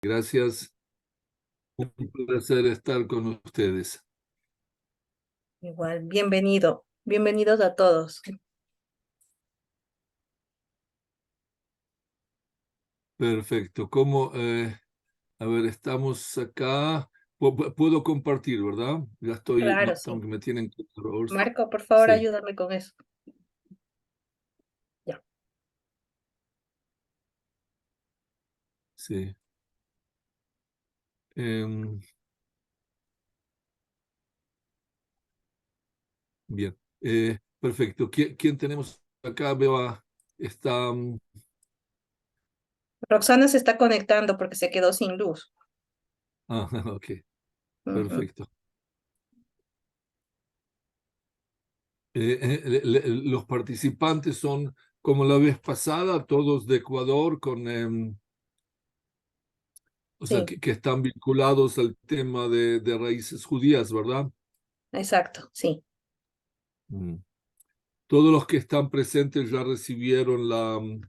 Gracias. Un placer estar con ustedes. Igual, bienvenido. Bienvenidos a todos. Perfecto. A ver, estamos acá. Puedo compartir, ¿verdad? Ya estoy, Claro, no, sí. aunque me tienen controls. Marco, por favor, Sí, ayúdame con eso. Ya. sí. Em, bien. Perfecto. ¿Quién tenemos acá? Está. Roxana se está conectando porque se quedó sin luz. Ah, ok. Ujú. Perfecto. Los participantes son, como la vez pasada, todos de Ecuador, o sea, Sí, que están vinculados al tema de raíces judías, ¿verdad? exacto, sí. Mm. Todos los que están presentes ya recibieron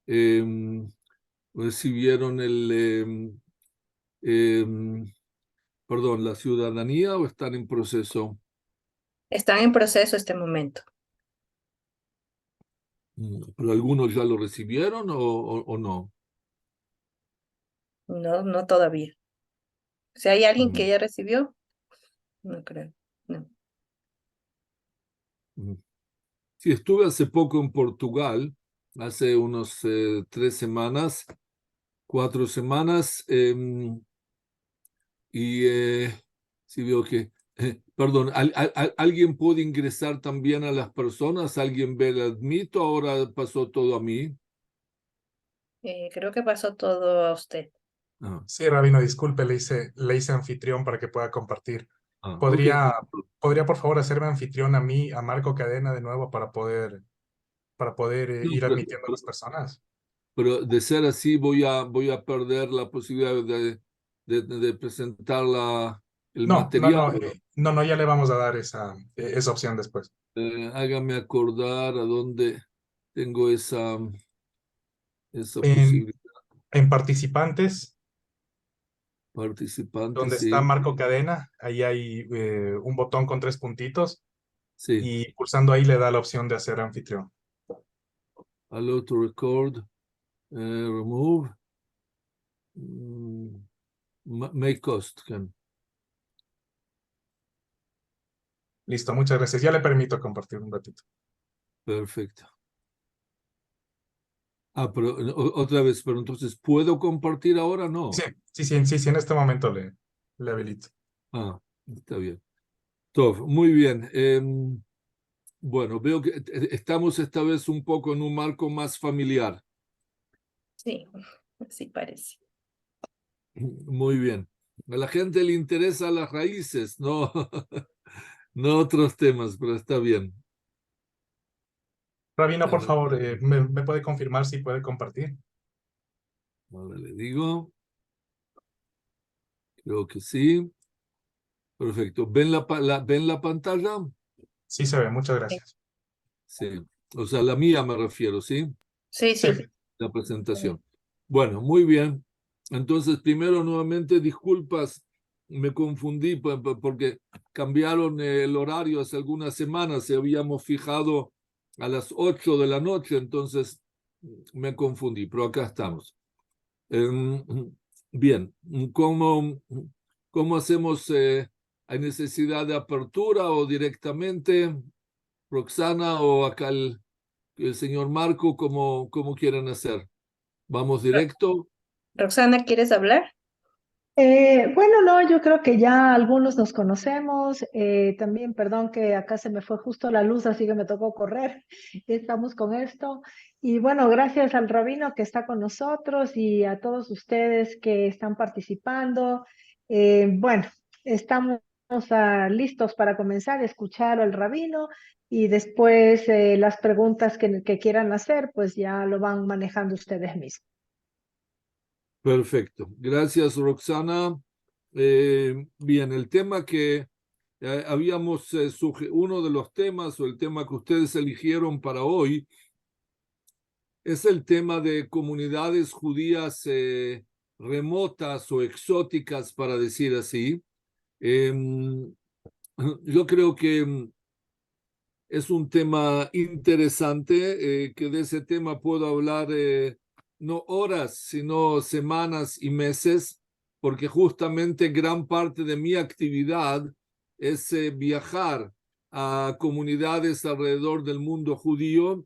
em, recibieron em, perdón, la ciudadanía o están en proceso. Están en proceso este momento. Pero algunos ya lo recibieron o no. No, no todavía. Si hay alguien que Mm, ya recibió, no creo. No. mm. Sí, estuve hace poco en Portugal, hace unos 3 semanas, 4 semanas, y sí veo que, perdón, ¿alguien puede ingresar también a las personas? ¿Alguien ve el admito? Ahora pasó todo a mí. Creo que pasó todo a usted. Ah, Sí, Rabino, disculpe, le hice anfitrión para que pueda compartir. ok. ¿Podría por favor hacerme anfitrión a mí, a Marco Cadena de nuevo para poder No, ir admitiendo a las personas? pero de ser así voy a perder la posibilidad de presentar el No, no, material. no, no, no, ya le vamos a dar esa opción después. Hágame acordar a dónde tengo esa En, posibilidad. en participantes, Participante, donde está sí, Marco Cadena, ahí hay un botón con 3 puntitos sí. y pulsando ahí le da la opción de hacer anfitrión. Allow to record, remove, mm, make cost. Listo, muchas gracias. Ya le permito compartir un ratito. Perfecto. Pero otra vez, pero entonces, ¿puedo compartir ahora? Sí, No. sí, sí, sí, sí, en este momento le habilito. Ah, está bien. Todo, muy bien. Bueno, veo que estamos esta vez un poco en un marco más familiar. Sí, sí parece. Muy bien. A la gente le interesa las raíces, no, no otros temas, pero está bien. Rabino, A por ver, favor, ¿me puede confirmar si puede compartir? ahora le digo, creo que sí. Perfecto. ¿Ven la pantalla? Sí se ve, muchas Sí, gracias. Sí. O sea, la mía me refiero, ¿sí? sí. Sí, Sí. La presentación. Bueno, muy bien. Entonces, primero, nuevamente, disculpas, me confundí porque cambiaron el horario hace algunas semanas, se habíamos fijado a las 8 de la noche, entonces me confundí, pero acá estamos. Bien, ¿cómo hacemos? ¿Hay necesidad de apertura o directamente, Roxana o acá el señor Marco, cómo quieren hacer? ¿Vamos directo? Roxana, ¿quieres hablar? Bueno, no, yo creo que ya algunos nos conocemos. También, perdón que acá se me fue justo la luz, así que me tocó correr. Estamos con esto. Y bueno, gracias al rabino que está con nosotros y a todos ustedes que están participando. Bueno, estamos listos para comenzar a escuchar al rabino y después las preguntas que quieran hacer, pues ya lo van manejando ustedes mismos. Perfecto. Gracias, Roxana. Bien, el tema que uno de los temas o el tema que ustedes eligieron para hoy es el tema de comunidades judías remotas o exóticas, para decir así. Yo creo que es un tema interesante, que de ese tema puedo hablar no horas, sino semanas y meses, porque justamente gran parte de mi actividad es viajar a comunidades alrededor del mundo judío,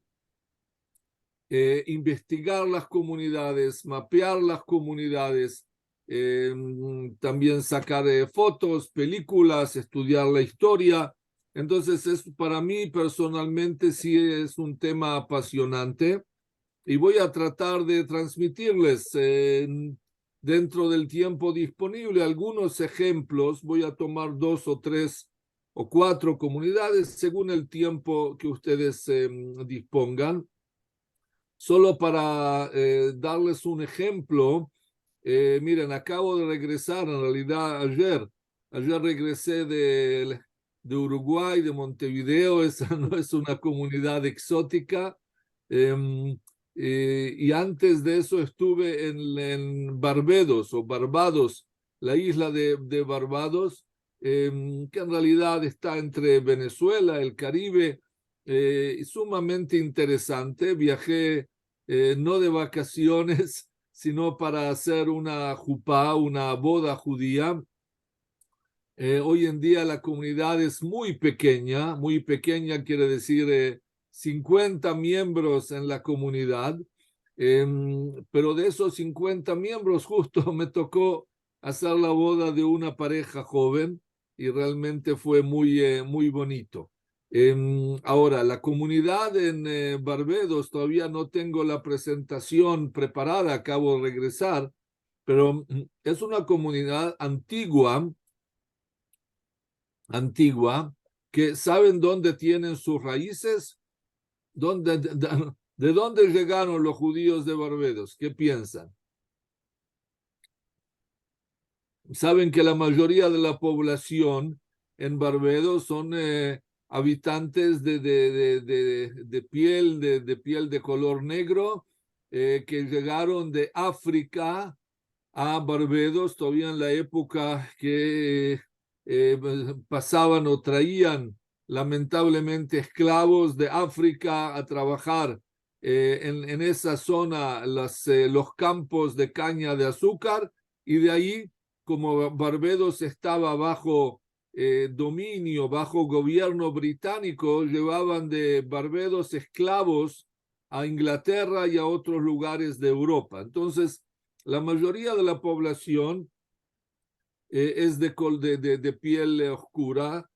investigar las comunidades, mapear las comunidades, también sacar fotos, películas, estudiar la historia. Entonces, para mí personalmente sí es un tema apasionante y voy a tratar de transmitirles dentro del tiempo disponible algunos ejemplos. Voy a tomar 2 o 3 o 4 comunidades según el tiempo que ustedes dispongan. Solo para darles un ejemplo, miren, acabo de regresar, en realidad ayer regresé de Uruguay, de Montevideo. Esa no es una comunidad exótica, y antes de eso estuve en Barbados o Barbados, la isla de Barbados, que en realidad está entre Venezuela, el Caribe, sumamente interesante. Viajé no de vacaciones, sino para hacer una jupá, una boda judía. Hoy en día la comunidad es muy pequeña quiere decir 50 miembros en la comunidad, pero de esos 50 miembros justo me tocó hacer la boda de una pareja joven y realmente fue muy bonito. Ahora, la comunidad en Barbados, todavía no tengo la presentación preparada, acabo de regresar, pero es una comunidad antigua, que saben dónde tienen sus raíces, de dónde llegaron los judíos de Barbados. ¿Qué piensan? Saben que la mayoría de la población en Barbados son habitantes de piel de color negro, que llegaron de África a Barbados todavía en la época que pasaban o traían lamentablemente esclavos de África a trabajar en esa zona, los campos de caña de azúcar, y de ahí, como Barbados estaba bajo dominio, bajo gobierno británico, llevaban de Barbados esclavos a Inglaterra y a otros lugares de Europa. Entonces, la mayoría de la población es de piel oscura,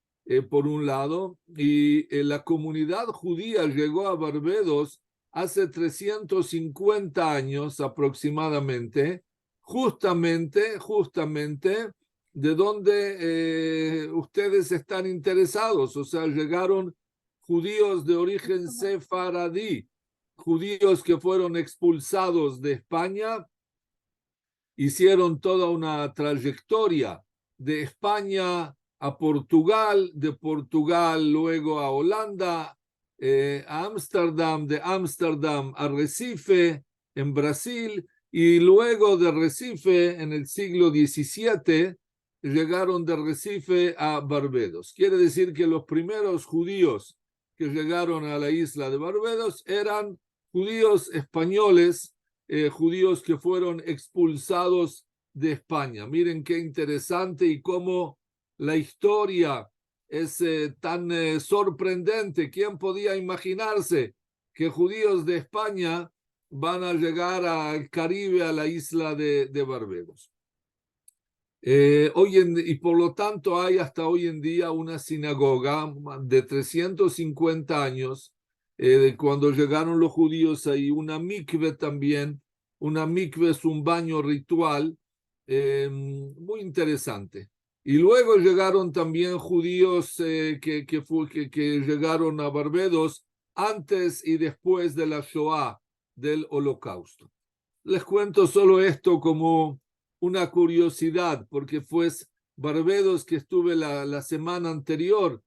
por un lado, y la comunidad judía llegó a Barbados hace 350 años aproximadamente, justamente de donde ustedes están interesados. O sea, llegaron judíos de origen sefaradí, judíos que fueron expulsados de España, hicieron toda una trayectoria de España a Portugal, de Portugal luego a Holanda, a Ámsterdam, de Ámsterdam a Recife, en Brasil, y luego de Recife, en el siglo XVII, llegaron de Recife a Barbados. Quiere decir que los primeros judíos que llegaron a la isla de Barbados eran judíos españoles, judíos que fueron expulsados de España. Miren qué interesante y cómo la historia es tan sorprendente. ¿Quién podía imaginarse que judíos de España van a llegar al Caribe, a la isla de Barbados? Y por lo tanto hay hasta hoy en día una sinagoga de 350 años, cuando llegaron los judíos ahí, una mikve también. Una mikve es un baño ritual muy interesante. Y luego llegaron también judíos que llegaron a Barbados antes y después de la Shoah, del Holocausto. Les cuento solo esto como una curiosidad, porque fue Barbados, que estuve la semana anterior,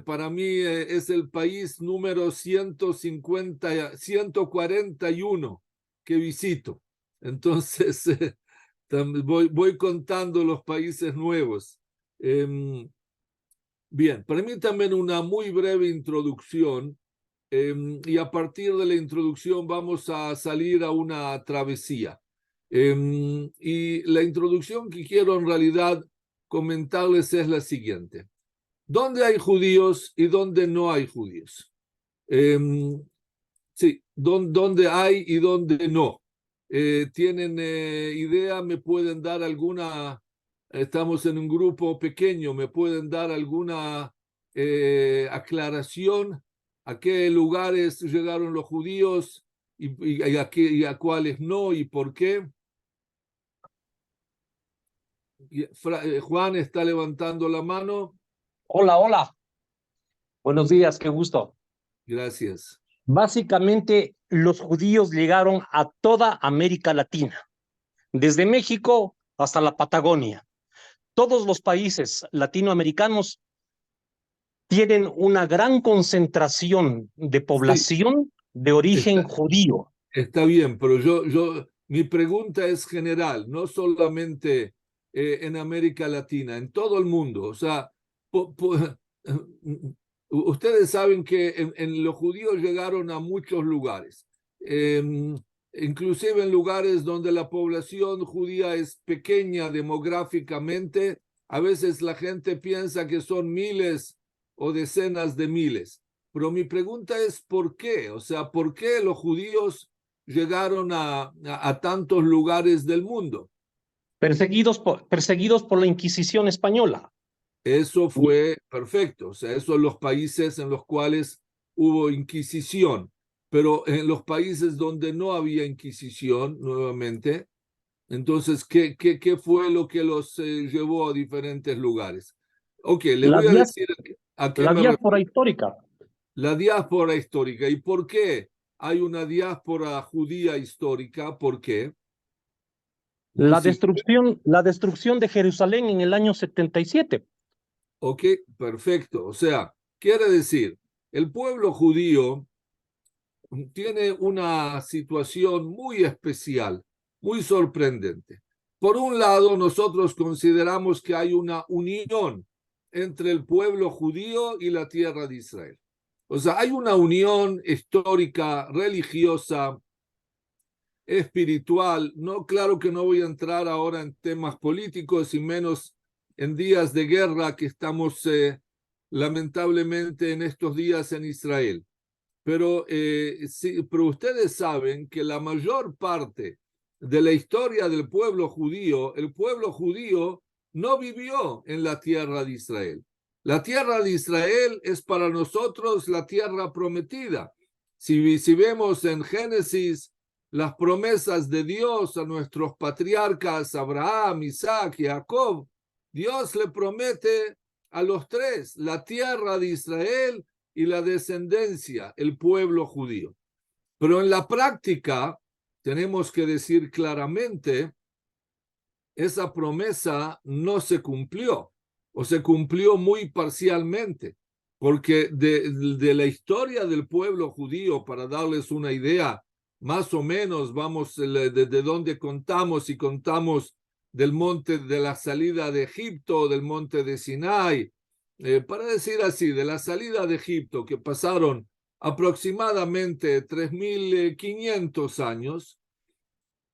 para mí es el país número 141 que visito. Entonces, Voy contando los países nuevos. Bien, permítanme una muy breve introducción y a partir de la introducción vamos a salir a una travesía. Y la introducción que quiero en realidad comentarles es la siguiente. ¿Dónde hay judíos y dónde no hay judíos? Sí, ¿dónde hay y dónde no? ¿Tienen idea? ¿Me pueden dar alguna? Estamos en un grupo pequeño, ¿me pueden dar alguna aclaración? ¿A qué lugares llegaron los judíos y a cuáles no y por qué? Juan está levantando la mano. Hola, hola. Buenos días, qué gusto. Gracias. Básicamente, los judíos llegaron a toda América Latina, desde México hasta la Patagonia. Todos los países latinoamericanos tienen una gran concentración de población de origen judío. Está bien, pero mi pregunta es general, no solamente en América Latina, en todo el mundo. O sea, ustedes saben que los judíos llegaron a muchos lugares, inclusive en lugares donde la población judía es pequeña demográficamente. A veces la gente piensa que son miles o decenas de miles. Pero mi pregunta es ¿por qué? O sea, ¿por qué los judíos llegaron a tantos lugares del mundo? Perseguidos por la Inquisición española. Eso fue perfecto. O sea, esos son los países en los cuales hubo Inquisición. Pero en los países donde no había Inquisición, nuevamente, entonces, ¿qué fue lo que los llevó a diferentes lugares? Ok, les voy a decir a qué la me diáspora refiero. histórica. La diáspora histórica. ¿Y por qué hay una diáspora judía histórica? ¿Por qué? La destrucción de Jerusalén en el año 77. Ok, perfecto. O sea, quiere decir, el pueblo judío tiene una situación muy especial, muy sorprendente. Por un lado, nosotros consideramos que hay una unión entre el pueblo judío y la tierra de Israel. O sea, hay una unión histórica, religiosa, espiritual. No, claro que no voy a entrar ahora en temas políticos y menos en días de guerra que estamos lamentablemente en estos días en Israel. Pero, sí, pero ustedes saben que la mayor parte de la historia del pueblo judío, el pueblo judío no vivió en la tierra de Israel. La tierra de Israel es para nosotros la tierra prometida. Si vemos en Génesis las promesas de Dios a nuestros patriarcas Abraham, Isaac y Jacob, Dios le promete a los tres la tierra de Israel y la descendencia, el pueblo judío. Pero en la práctica, tenemos que decir claramente, esa promesa no se cumplió, o se cumplió muy parcialmente, porque de la historia del pueblo judío, para darles una idea, más o menos vamos de dónde contamos, y contamos del monte de la salida de Egipto, del monte de Sinai, para decir así, de la salida de Egipto, que pasaron aproximadamente 3.500 años.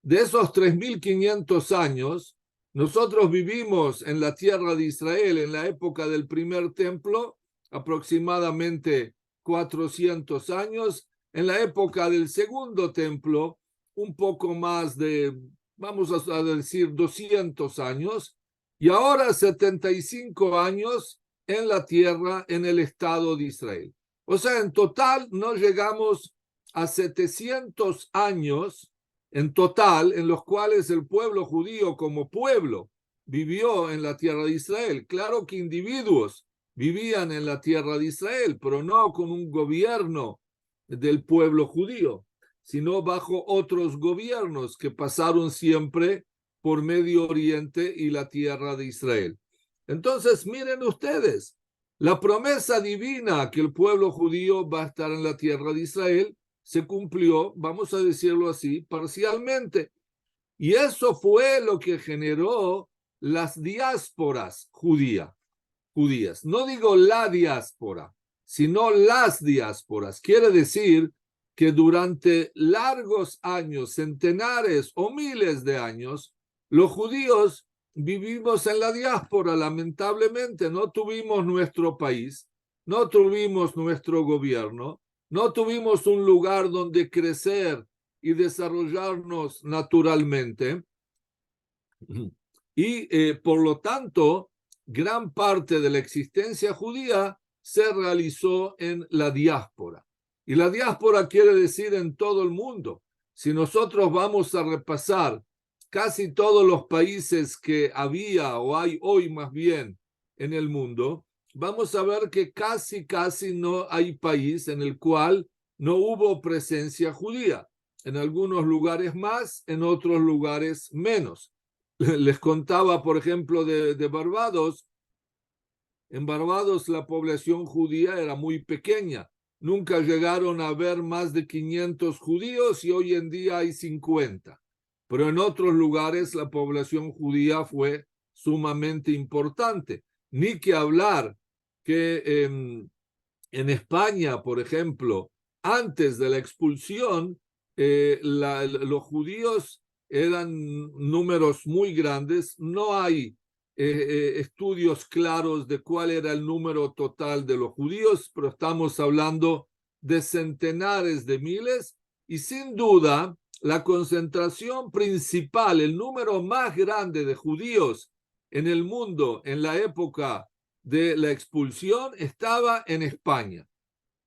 De esos 3.500 años, nosotros vivimos en la tierra de Israel en la época del primer templo, aproximadamente 400 años. En la época del segundo templo, un poco más de, vamos a decir, 200 años. Y ahora 75 años en la tierra, en el Estado de Israel. O sea, en total no llegamos a 700 años en total, en los cuales el pueblo judío como pueblo vivió en la tierra de Israel. Claro que individuos vivían en la tierra de Israel, pero no con un gobierno del pueblo judío, sino bajo otros gobiernos que pasaron siempre por Medio Oriente y la tierra de Israel. Entonces, miren ustedes, la promesa divina que el pueblo judío va a estar en la tierra de Israel se cumplió, vamos a decirlo así, parcialmente. Y eso fue lo que generó las diásporas judías. No digo la diáspora, sino las diásporas. Quiere decir que durante largos años, centenares o miles de años, los judíos vivimos en la diáspora. Lamentablemente no tuvimos nuestro país, no tuvimos nuestro gobierno, no tuvimos un lugar donde crecer y desarrollarnos naturalmente. Y por lo tanto, gran parte de la existencia judía se realizó en la diáspora. Y la diáspora quiere decir en todo el mundo. Si nosotros vamos a repasar casi todos los países que había o hay hoy más bien en el mundo, vamos a ver que casi no hay país en el cual no hubo presencia judía. En algunos lugares más, en otros lugares menos. Les contaba, por ejemplo, de Barbados. En Barbados la población judía era muy pequeña. Nunca llegaron a haber más de 500 judíos y hoy en día hay 50. Pero en otros lugares la población judía fue sumamente importante. Ni que hablar que en España, por ejemplo, antes de la expulsión, los judíos eran números muy grandes. No hay estudios claros de cuál era el número total de los judíos, pero estamos hablando de centenares de miles, y sin duda la concentración principal, el número más grande de judíos en el mundo en la época de la expulsión estaba en España.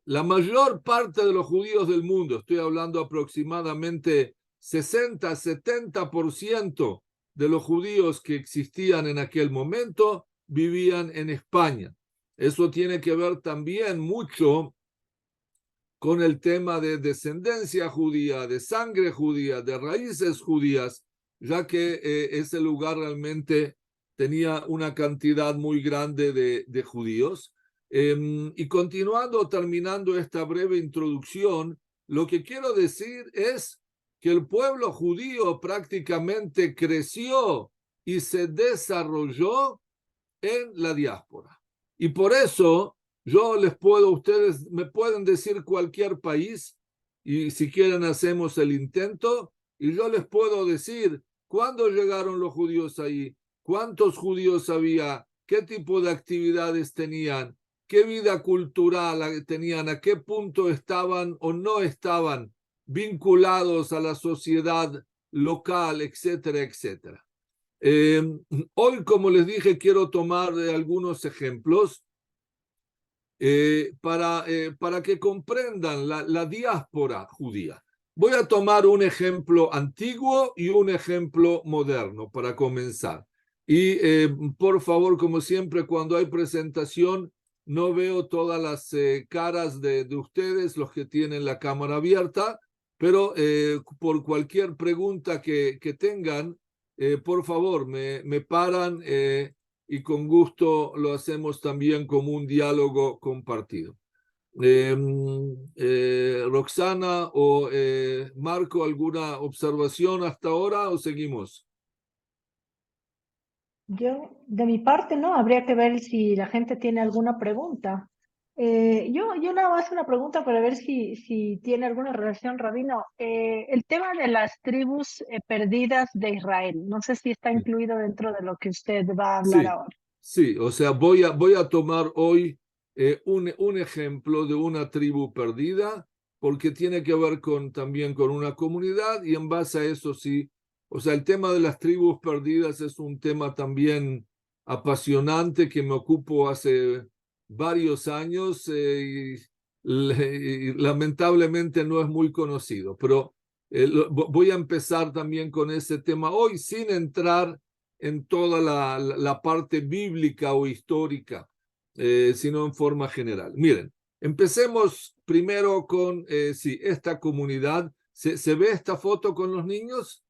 La mayor parte de los judíos del mundo, estoy hablando aproximadamente 60-70% de los judíos que existían en aquel momento vivían en España. Eso tiene que ver también mucho con el tema de descendencia judía, de sangre judía, de raíces judías, ya que ese lugar realmente tenía una cantidad muy grande de judíos. Y continuando, terminando esta breve introducción, lo que quiero decir es que el pueblo judío prácticamente creció y se desarrolló en la diáspora. Y por eso yo les puedo, ustedes me pueden decir cualquier país, y si quieren hacemos el intento, y yo les puedo decir cuándo llegaron los judíos ahí, cuántos judíos había, qué tipo de actividades tenían, qué vida cultural tenían, a qué punto estaban o no estaban vinculados a la sociedad local, etcétera, etcétera. Hoy, como les dije, quiero tomar algunos ejemplos para que comprendan la diáspora judía. Voy a tomar un ejemplo antiguo y un ejemplo moderno para comenzar. Y por favor, como siempre, cuando hay presentación, no veo todas las caras de ustedes, los que tienen la cámara abierta, pero por cualquier pregunta que tengan, por favor, me paran y con gusto lo hacemos también como un diálogo compartido. Roxana o Marco, ¿alguna observación hasta ahora o seguimos? Yo, de mi parte, no, habría que ver si la gente tiene alguna pregunta. Yo nada más una pregunta para ver si tiene alguna relación, Rabino. El tema de las tribus perdidas de Israel, no sé si está incluido dentro de lo que usted va a hablar Sí, ahora. sí, o sea, voy a tomar hoy un ejemplo de una tribu perdida, porque tiene que ver también con una comunidad, y en base a eso sí, o sea, el tema de las tribus perdidas es un tema también apasionante que me ocupo hace varios años y lamentablemente no es muy conocido, pero voy a empezar también con ese tema hoy sin entrar en toda la parte bíblica o histórica, sino en forma general. Miren, empecemos primero con sí, esta comunidad. ¿Se ve esta foto con los niños?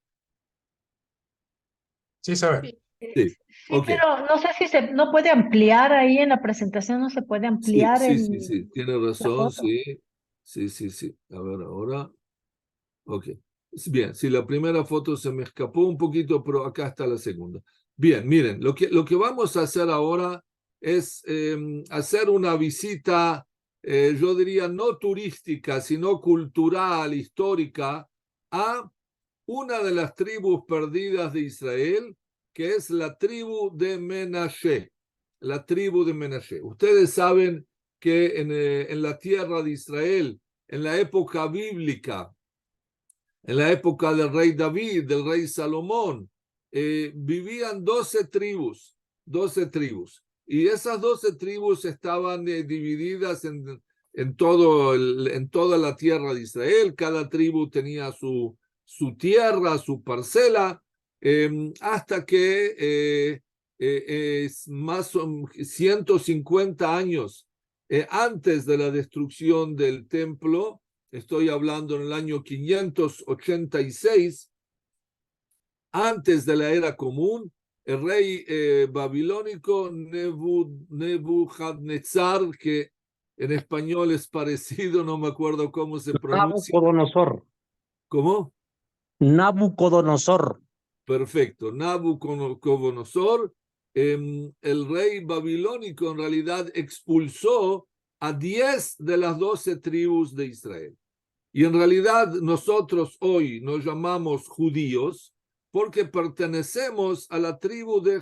Sí, se ve. Sí, Sí, ok. pero no sé si no puede ampliar ahí en la presentación, no se puede Sí, ampliar sí, tiene la razón, foto. sí. Sí. A ver, ahora. Ok. Bien, si la primera foto se me escapó un poquito, pero acá está la segunda. Bien, miren, lo que vamos a hacer ahora es hacer una visita, yo diría no turística, sino cultural, histórica, a una de las tribus perdidas de Israel, que es la tribu de Menashe. La tribu de Menashe. Ustedes saben que en la tierra de Israel, en la época bíblica, en la época del rey David, del rey Salomón, vivían 12 tribus, 12 tribus. Y esas 12 tribus estaban divididas en toda la tierra de Israel. Cada tribu tenía su tierra, su parcela, hasta que más o 150 años antes de la destrucción del templo, estoy hablando en el año 586, antes de la era común, el rey babilónico Nebuchadnezzar, que en español es parecido, no me acuerdo cómo se pronuncia. Nabucodonosor. ¿Cómo? Nabucodonosor. Perfecto, Nabucodonosor, el rey babilónico en realidad expulsó a 10 de las 12 tribus de Israel. Y en realidad nosotros hoy nos llamamos judíos porque pertenecemos a la tribu de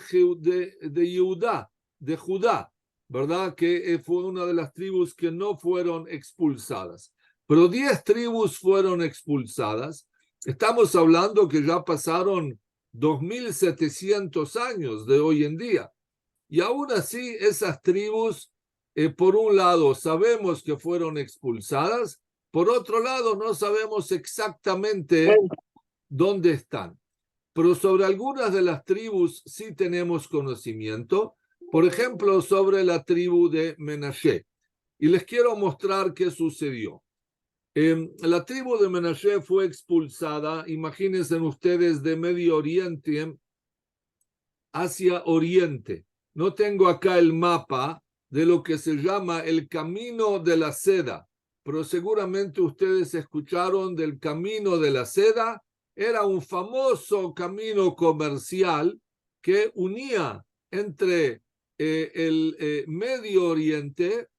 Judá, ¿verdad? Que fue una de las tribus que no fueron expulsadas. Pero 10 tribus fueron expulsadas. Estamos hablando que ya pasaron 2700 años de hoy en día. Y aún así, esas tribus, por un lado, sabemos que fueron expulsadas, por otro lado, no sabemos exactamente dónde están. Pero sobre algunas de las tribus sí tenemos conocimiento. Por ejemplo, sobre la tribu de Menashe. Y les quiero mostrar qué sucedió. La tribu de Menashe fue expulsada, imagínense ustedes, de Medio Oriente hacia Oriente. No tengo acá el mapa de lo que se llama el Camino de la Seda, pero seguramente ustedes escucharon del Camino de la Seda. Era un famoso camino comercial que unía entre el Medio Oriente,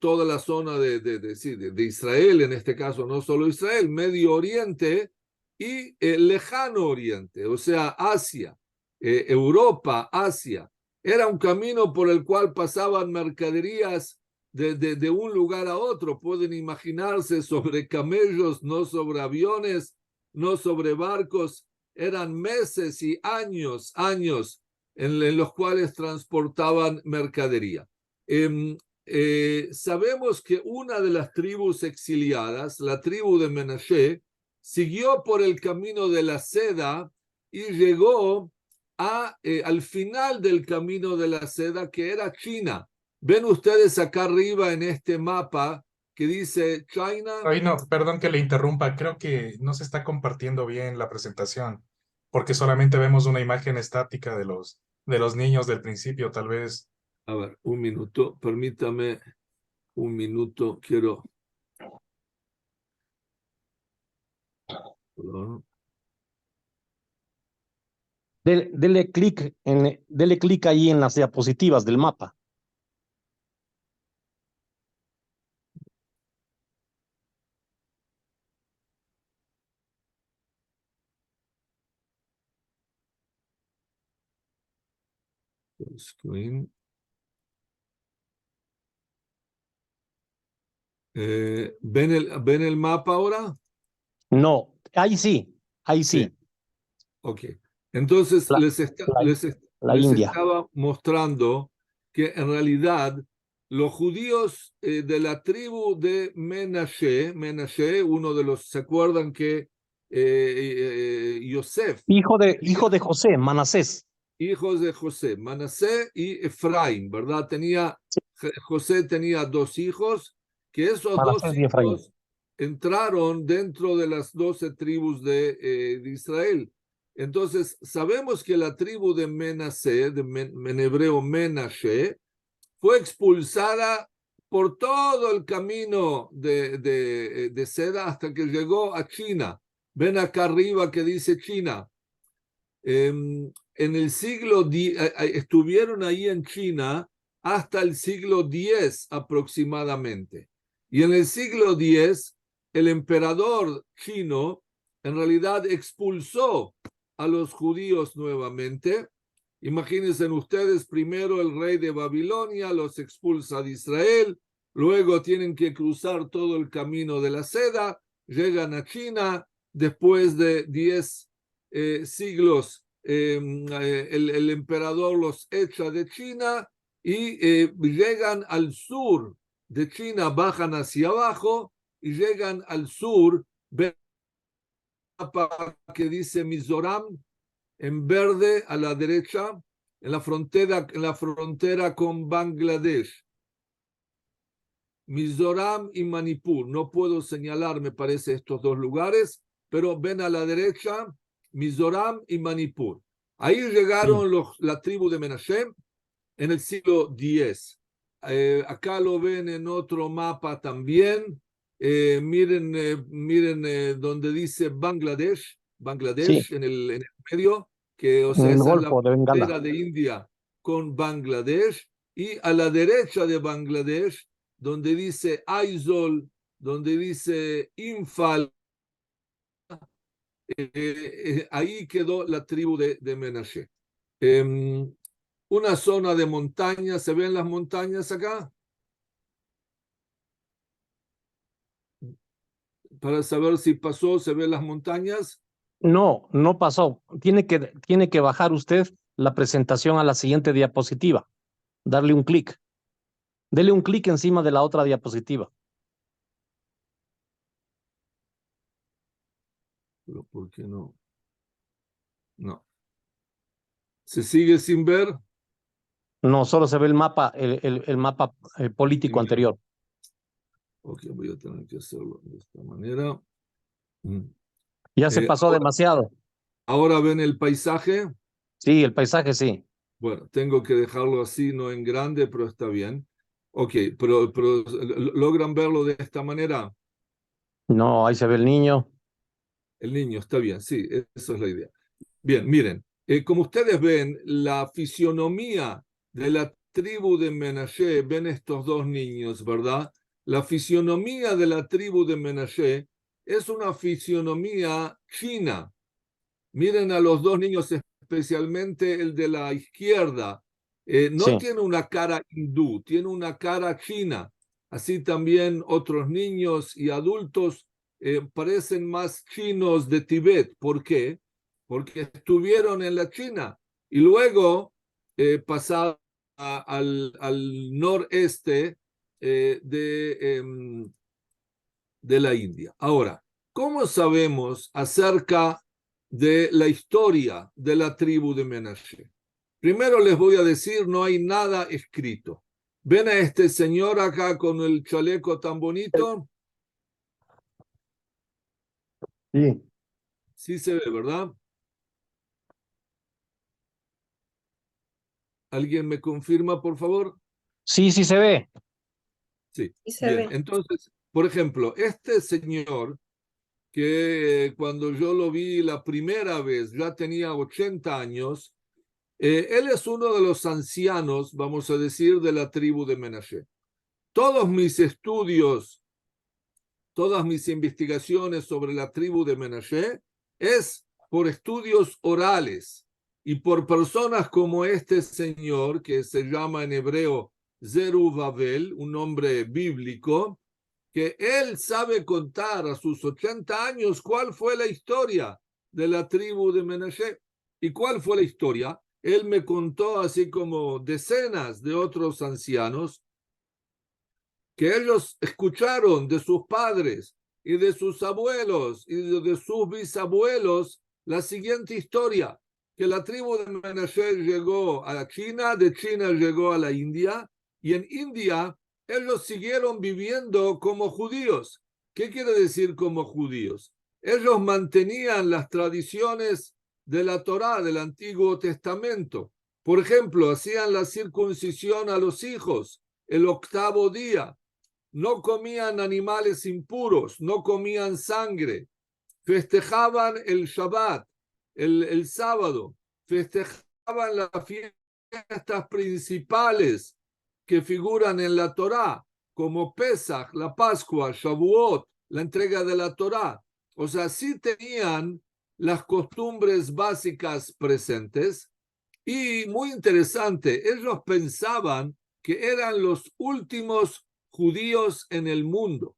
toda la zona de Israel, en este caso no solo Israel, Medio Oriente y Lejano Oriente, o sea, Asia, Europa, Asia. Era un camino por el cual pasaban mercaderías de un lugar a otro. Pueden imaginarse, sobre camellos, no sobre aviones, no sobre barcos. Eran meses y años en los cuales transportaban mercadería. Sabemos que una de las tribus exiliadas, la tribu de Menashe, siguió por el camino de la seda y llegó al final del camino de la seda, que era China. Ven ustedes acá arriba en este mapa que dice China. Ay, no, perdón que le interrumpa, creo que no se está compartiendo bien la presentación, porque solamente vemos una imagen estática de los niños del principio, tal vez. A ver, un minuto, permítame un minuto, quiero... Dele clic ahí en las diapositivas del mapa. Screen. ¿Ven el mapa ahora? No, ahí sí, ahí sí. Sí. Ok. Entonces les India. estaba mostrando que en realidad los judíos de la tribu de Menashe, uno de los, ¿se acuerdan que Yosef, Hijo de José, Manasés. hijos de José, Manasé y Efraín, ¿verdad? José tenía 2 hijos, que esos Manasés 2 y Efraín. hijos entraron dentro de las 12 tribus de Israel. Entonces, sabemos que la tribu de Menasé, en hebreo Menashe, fue expulsada por todo el camino de seda hasta que llegó a China. Ven acá arriba que dice China. En el siglo estuvieron ahí en China hasta el siglo X aproximadamente. Y en el siglo X, el emperador chino en realidad expulsó a los judíos nuevamente. Imagínense ustedes, primero el rey de Babilonia los expulsa de Israel, luego tienen que cruzar todo el camino de la seda, llegan a China, después de 10 siglos, el emperador los echa de China y llegan al sur de China, bajan hacia abajo y llegan al sur, ven un mapa que dice Mizoram, en verde a la derecha, en la frontera con Bangladesh. Mizoram y Manipur. No puedo señalar, me parece, estos dos lugares, pero ven a la derecha Mizoram y Manipur. Ahí llegaron la tribu de Menashe en el siglo X. Acá lo ven en otro mapa también. Miren donde dice Bangladesh, Sí, en el medio, que o en sea, el esa es la Golfo de Bengala. frontera de India con Bangladesh, y a la derecha de Bangladesh, donde dice Aizawl, donde dice Imphal, ahí quedó la tribu de Menashe. Una zona de montaña, ¿se ven las montañas acá? Para saber si pasó, ¿se ven las montañas? No, no pasó. Tiene que bajar usted la presentación a la siguiente diapositiva. Darle un clic. Dele un clic encima de la otra diapositiva. Pero ¿por qué no? No. ¿Se sigue sin ver? No, solo se ve el mapa, el mapa político anterior. Ok, voy a tener que hacerlo de esta manera. Ya se pasó demasiado. Ahora ven el paisaje. Sí, el paisaje sí. Bueno, tengo que dejarlo así, no en grande, pero está bien. Ok, pero ¿logran verlo de esta manera? No, ahí se ve el niño. El niño, está bien, sí, esa es la idea. Bien, miren, como ustedes ven, la fisionomía de la tribu de Menashe, ven estos dos niños, ¿verdad? La fisionomía de la tribu de Menashe es una fisionomía china. Miren a los dos niños, especialmente el de la izquierda. No Sí, tiene una cara hindú, tiene una cara china. Así también otros niños y adultos parecen más chinos de Tibet. ¿Por qué? Porque estuvieron en la China y luego pasaron al noreste de la India. Ahora, ¿cómo sabemos acerca de la historia de la tribu de Menashe? Primero les voy a decir, no hay nada escrito. ¿Ven a este señor acá con el chaleco tan bonito? sí. Sí se ve, ¿verdad? ¿Alguien me confirma, por favor? Sí, sí se ve. Sí. Y se Bien, ve. entonces, por ejemplo, este señor que cuando yo lo vi la primera vez ya tenía 80 años, él es uno de los ancianos, vamos a decir, de la tribu de Menashe. Todos mis estudios, todas mis investigaciones sobre la tribu de Menashe es por estudios orales y por personas como este señor que se llama en hebreo Zerubabel, un nombre bíblico, que él sabe contar a sus 80 años cuál fue la historia de la tribu de Menashe. ¿Y cuál fue la historia? Él me contó, así como decenas de otros ancianos, que ellos escucharon de sus padres y de sus abuelos y de sus bisabuelos la siguiente historia, que la tribu de Menashe llegó a China, de China llegó a la India, y en India ellos siguieron viviendo como judíos. ¿Qué quiere decir como judíos? Ellos mantenían las tradiciones de la Torá, del Antiguo Testamento. Por ejemplo, hacían la circuncisión a los hijos el 8º día, no comían animales impuros, no comían sangre, festejaban el Shabbat, el sábado, festejaban las fiestas principales que figuran en la Torá, como Pesach, la Pascua, Shavuot, la entrega de la Torá. O sea, sí tenían las costumbres básicas presentes. Y muy interesante, ellos pensaban que eran los últimos judíos en el mundo.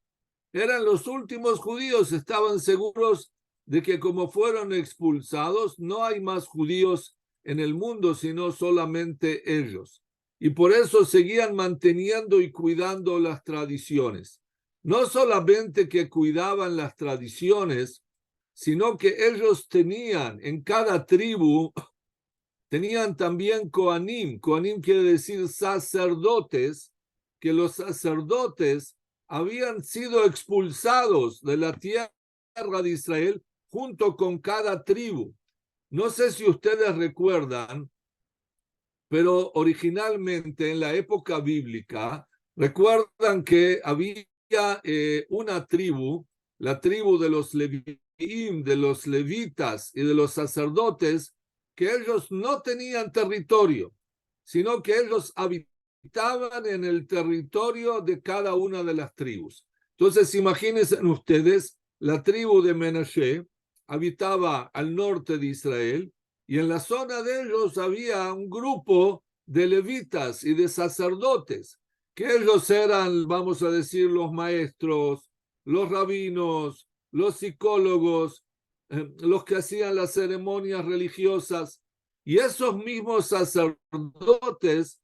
Eran los últimos judíos, estaban seguros de que como fueron expulsados, no hay más judíos en el mundo, sino solamente ellos. Y por eso seguían manteniendo y cuidando las tradiciones. No solamente que cuidaban las tradiciones, sino que ellos tenían en cada tribu, tenían también Kohanim. Kohanim quiere decir sacerdotes, que los sacerdotes habían sido expulsados de la tierra de Israel junto con cada tribu. No sé si ustedes recuerdan, pero originalmente en la época bíblica, recuerdan que había una tribu, la tribu de los leviim, de los levitas y de los sacerdotes, que ellos no tenían territorio, sino que ellos habitaban en el territorio de cada una de las tribus. Entonces, imagínense ustedes, la tribu de Menashe habitaba al norte de Israel y en la zona de ellos había un grupo de levitas y de sacerdotes, que ellos eran, vamos a decir, los maestros, los rabinos, los psicólogos, los que hacían las ceremonias religiosas, y esos mismos sacerdotes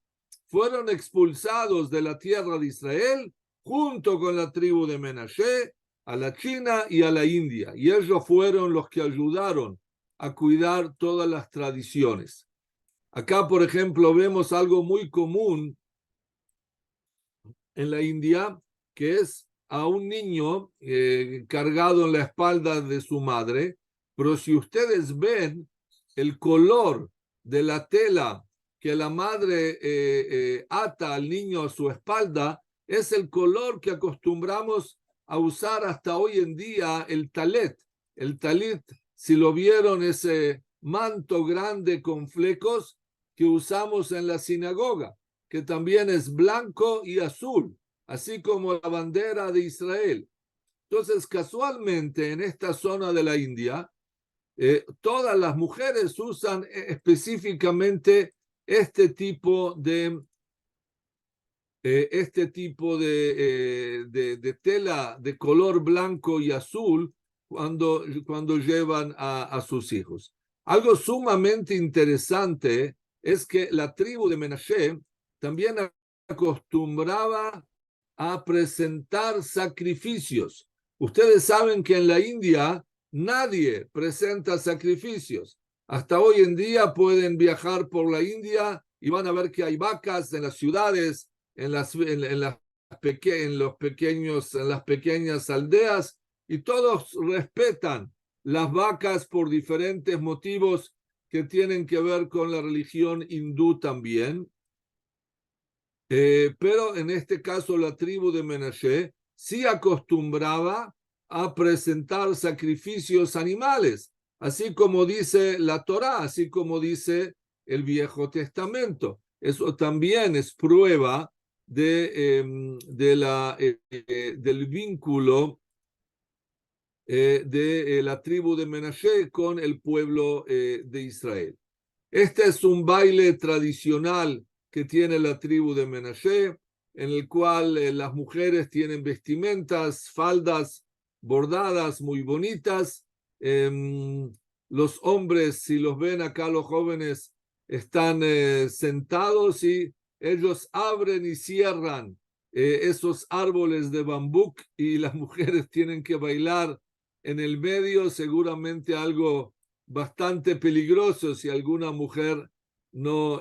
fueron expulsados de la tierra de Israel junto con la tribu de Menashe a la China y a la India, y ellos fueron los que ayudaron a cuidar todas las tradiciones. Acá, por ejemplo, vemos algo muy común en la India, que es a un niño cargado en la espalda de su madre, pero si ustedes ven el color de la tela que la madre ata al niño a su espalda, es el color que acostumbramos a usar hasta hoy en día el talet. El talit, si lo vieron, ese manto grande con flecos que usamos en la sinagoga, que también es blanco y azul, así como la bandera de Israel. Entonces, casualmente, en esta zona de la India, todas las mujeres usan específicamente este tipo de tela de color blanco y azul cuando llevan a sus hijos. Algo sumamente interesante es que la tribu de Menashe también acostumbraba a presentar sacrificios. Ustedes saben que en la India nadie presenta sacrificios. Hasta hoy en día pueden viajar por la India y van a ver que hay vacas en las ciudades, en las pequeñas aldeas, y todos respetan las vacas por diferentes motivos que tienen que ver con la religión hindú también. Pero en este caso la tribu de Menashe sí acostumbraba a presentar sacrificios animales, así como dice la Torá, así como dice el Viejo Testamento. Eso también es prueba del vínculo de la tribu de Menashe con el pueblo de Israel. Este es un baile tradicional que tiene la tribu de Menashe, en el cual las mujeres tienen vestimentas, faldas bordadas muy bonitas. Los hombres, si los ven acá, los jóvenes están sentados y ellos abren y cierran esos árboles de bambú y las mujeres tienen que bailar en el medio, seguramente algo bastante peligroso si alguna mujer no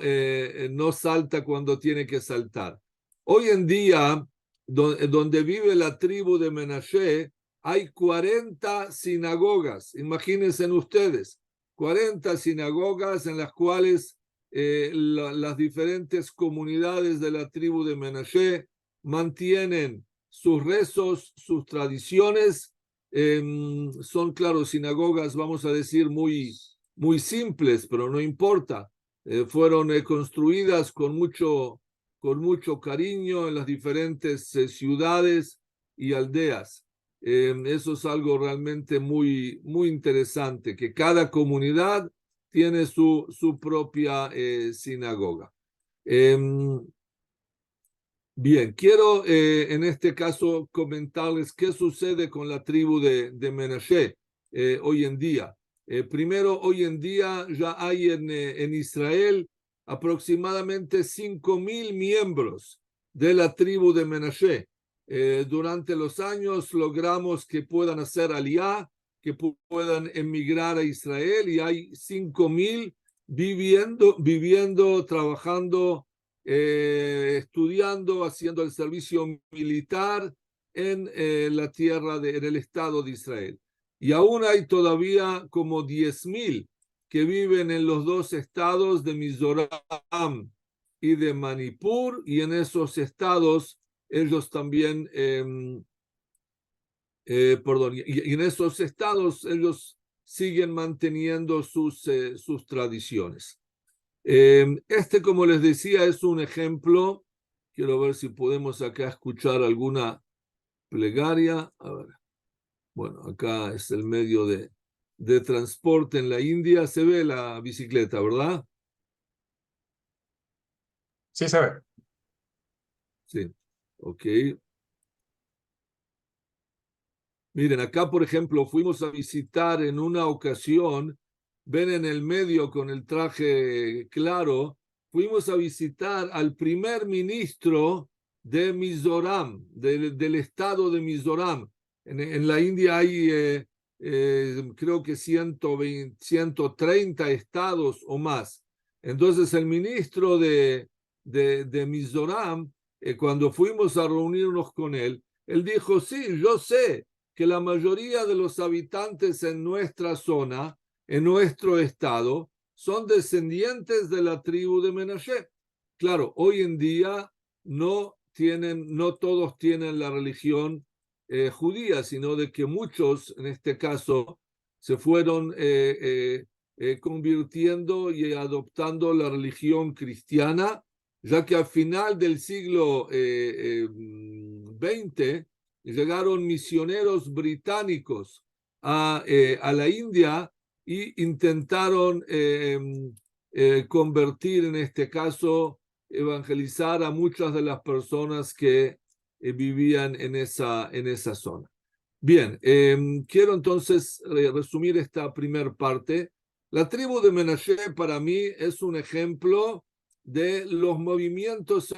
salta cuando tiene que saltar. Hoy en día, donde vive la tribu de Menashe, hay 40 sinagogas. Imagínense ustedes, 40 sinagogas en las cuales las diferentes comunidades de la tribu de Menashe mantienen sus rezos, sus tradiciones son, claro, sinagogas, vamos a decir, muy simples, pero no importa. Fueron construidas con mucho cariño en las diferentes ciudades y aldeas. Eso es algo realmente muy interesante, que cada comunidad tiene su propia sinagoga. Bien, quiero en este caso comentarles qué sucede con la tribu de Menashe hoy en día. Primero, hoy en día ya hay en Israel aproximadamente 5.000 miembros de la tribu de Menashe. Durante los años logramos que puedan hacer aliyá, que puedan emigrar a Israel, y hay 5.000 viviendo, trabajando, estudiando, haciendo el servicio militar en la tierra, en el Estado de Israel. Y aún hay todavía como 10.000 que viven en los dos estados de Mizoram y de Manipur, y en esos estados ellos también, y en esos estados ellos siguen manteniendo sus tradiciones. Como les decía, es un ejemplo. Quiero ver si podemos acá escuchar alguna plegaria. A ver. Bueno, acá es el medio de transporte en la India. Se ve la bicicleta, ¿verdad? Sí, se ve. Sí, ok. Miren, acá, por ejemplo, fuimos a visitar en una ocasión, ven en el medio con el traje claro, fuimos a visitar al primer ministro de Mizoram, del estado de Mizoram. En la India hay, creo que 120, 130 estados o más. Entonces, el ministro de Mizoram, cuando fuimos a reunirnos con él dijo, sí, yo sé que la mayoría de los habitantes en nuestra zona, en nuestro estado, son descendientes de la tribu de Menashe. Claro, hoy en día no todos tienen la religión judía, sino de que muchos, en este caso, se fueron convirtiendo y adoptando la religión cristiana, ya que al final del siglo XX llegaron misioneros británicos a la India y intentaron convertir, en este caso, evangelizar a muchas de las personas que vivían en esa zona. Bien, quiero entonces resumir esta primera parte. La tribu de Menashe para mí es un ejemplo de los movimientos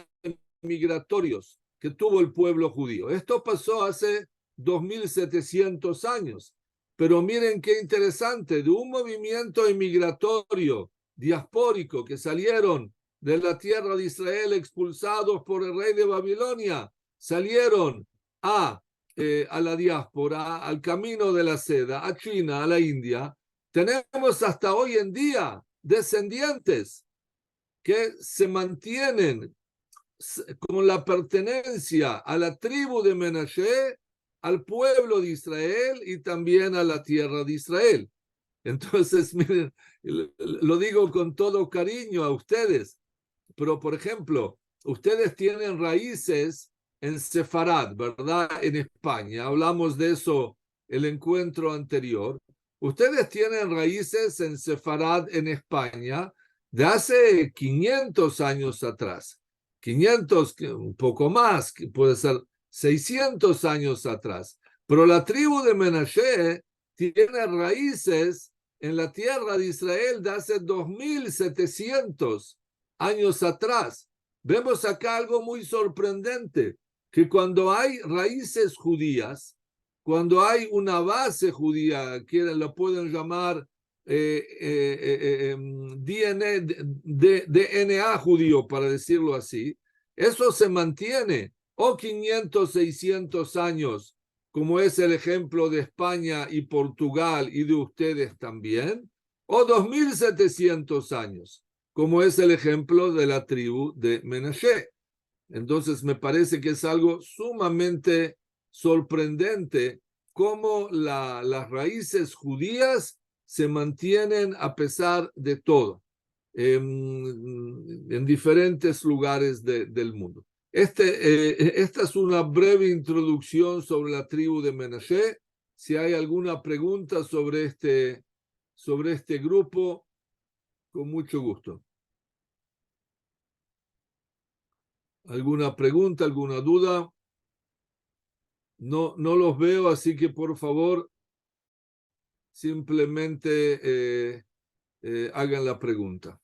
migratorios que tuvo el pueblo judío. Esto pasó hace 2.700 años, pero miren qué interesante, de un movimiento migratorio, diaspórico, que salieron de la tierra de Israel expulsados por el rey de Babilonia, salieron a la diáspora, al camino de la seda, a China, a la India. Tenemos hasta hoy en día descendientes que se mantienen con la pertenencia a la tribu de Menashe, al pueblo de Israel y también a la tierra de Israel. Entonces, miren, lo digo con todo cariño a ustedes, pero por ejemplo, ustedes tienen raíces en Sefarad, ¿verdad? En España, hablamos de eso el encuentro anterior. Ustedes tienen raíces en Sefarad en España de hace 500 años atrás. 500, un poco más, que puede ser 600 años atrás. Pero la tribu de Menashe tiene raíces en la tierra de Israel de hace 2.700 años atrás. Vemos acá algo muy sorprendente, que cuando hay raíces judías, cuando hay una base judía, que lo pueden llamar DNA judío, para decirlo así, eso se mantiene, o 500, 600 años, como es el ejemplo de España y Portugal y de ustedes también, o 2.700 años, como es el ejemplo de la tribu de Menashe. Entonces me parece que es algo sumamente sorprendente cómo las raíces judías se mantienen a pesar de todo en diferentes lugares del mundo. Esta es una breve introducción sobre la tribu de Menashe. Si hay alguna pregunta sobre este grupo, con mucho gusto. ¿Alguna pregunta, alguna duda? No los veo, así que por favor, simplemente hagan la pregunta.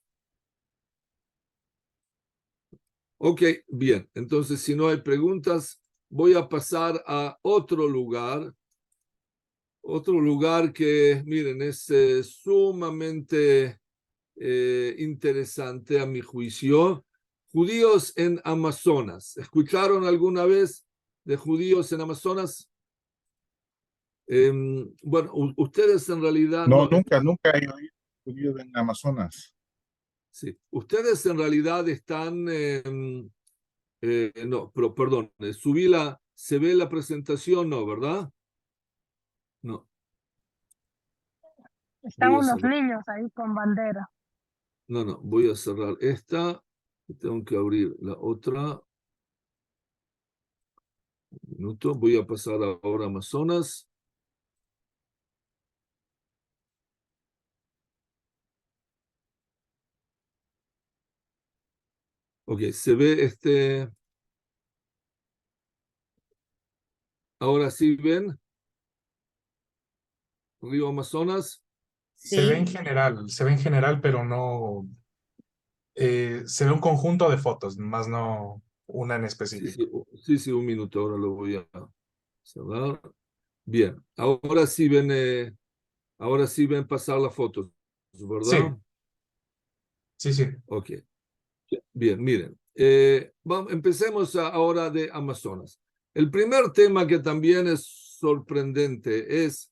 Ok, bien. Entonces, si no hay preguntas, voy a pasar a otro lugar. Otro lugar que, miren, es sumamente interesante a mi juicio. Judíos en Amazonas. ¿Escucharon alguna vez de judíos en Amazonas? Bueno, ustedes en realidad No, nunca he oído judíos en Amazonas. Sí, ustedes en realidad están, no, pero perdón, se ve la presentación, no, ¿verdad? No. Están Voy a unos cerrar. niños ahí con bandera. No, voy a cerrar esta. Tengo que abrir la otra. Un minuto, voy a pasar ahora a Amazonas. Ok, se ve ahora sí ven Río Amazonas. Se ve en Sí. general, pero no, se ve un conjunto de fotos, más no una en específico. Sí, un minuto, ahora lo voy a cerrar. Bien, ahora sí ven pasar las fotos, Sí, ¿verdad? sí. Ok, bien, miren. Empecemos ahora de Amazonas. El primer tema que también es sorprendente es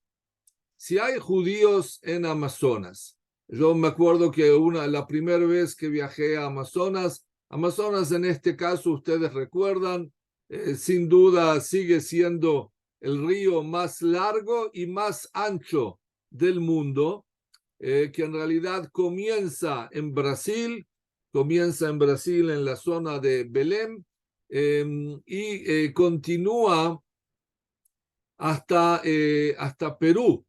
si hay judíos en Amazonas. Yo me acuerdo que la primera vez que viajé a Amazonas en este caso, ustedes recuerdan, sin duda sigue siendo el río más largo y más ancho del mundo, que en realidad comienza en Brasil en la zona de Belém, y continúa hasta Perú,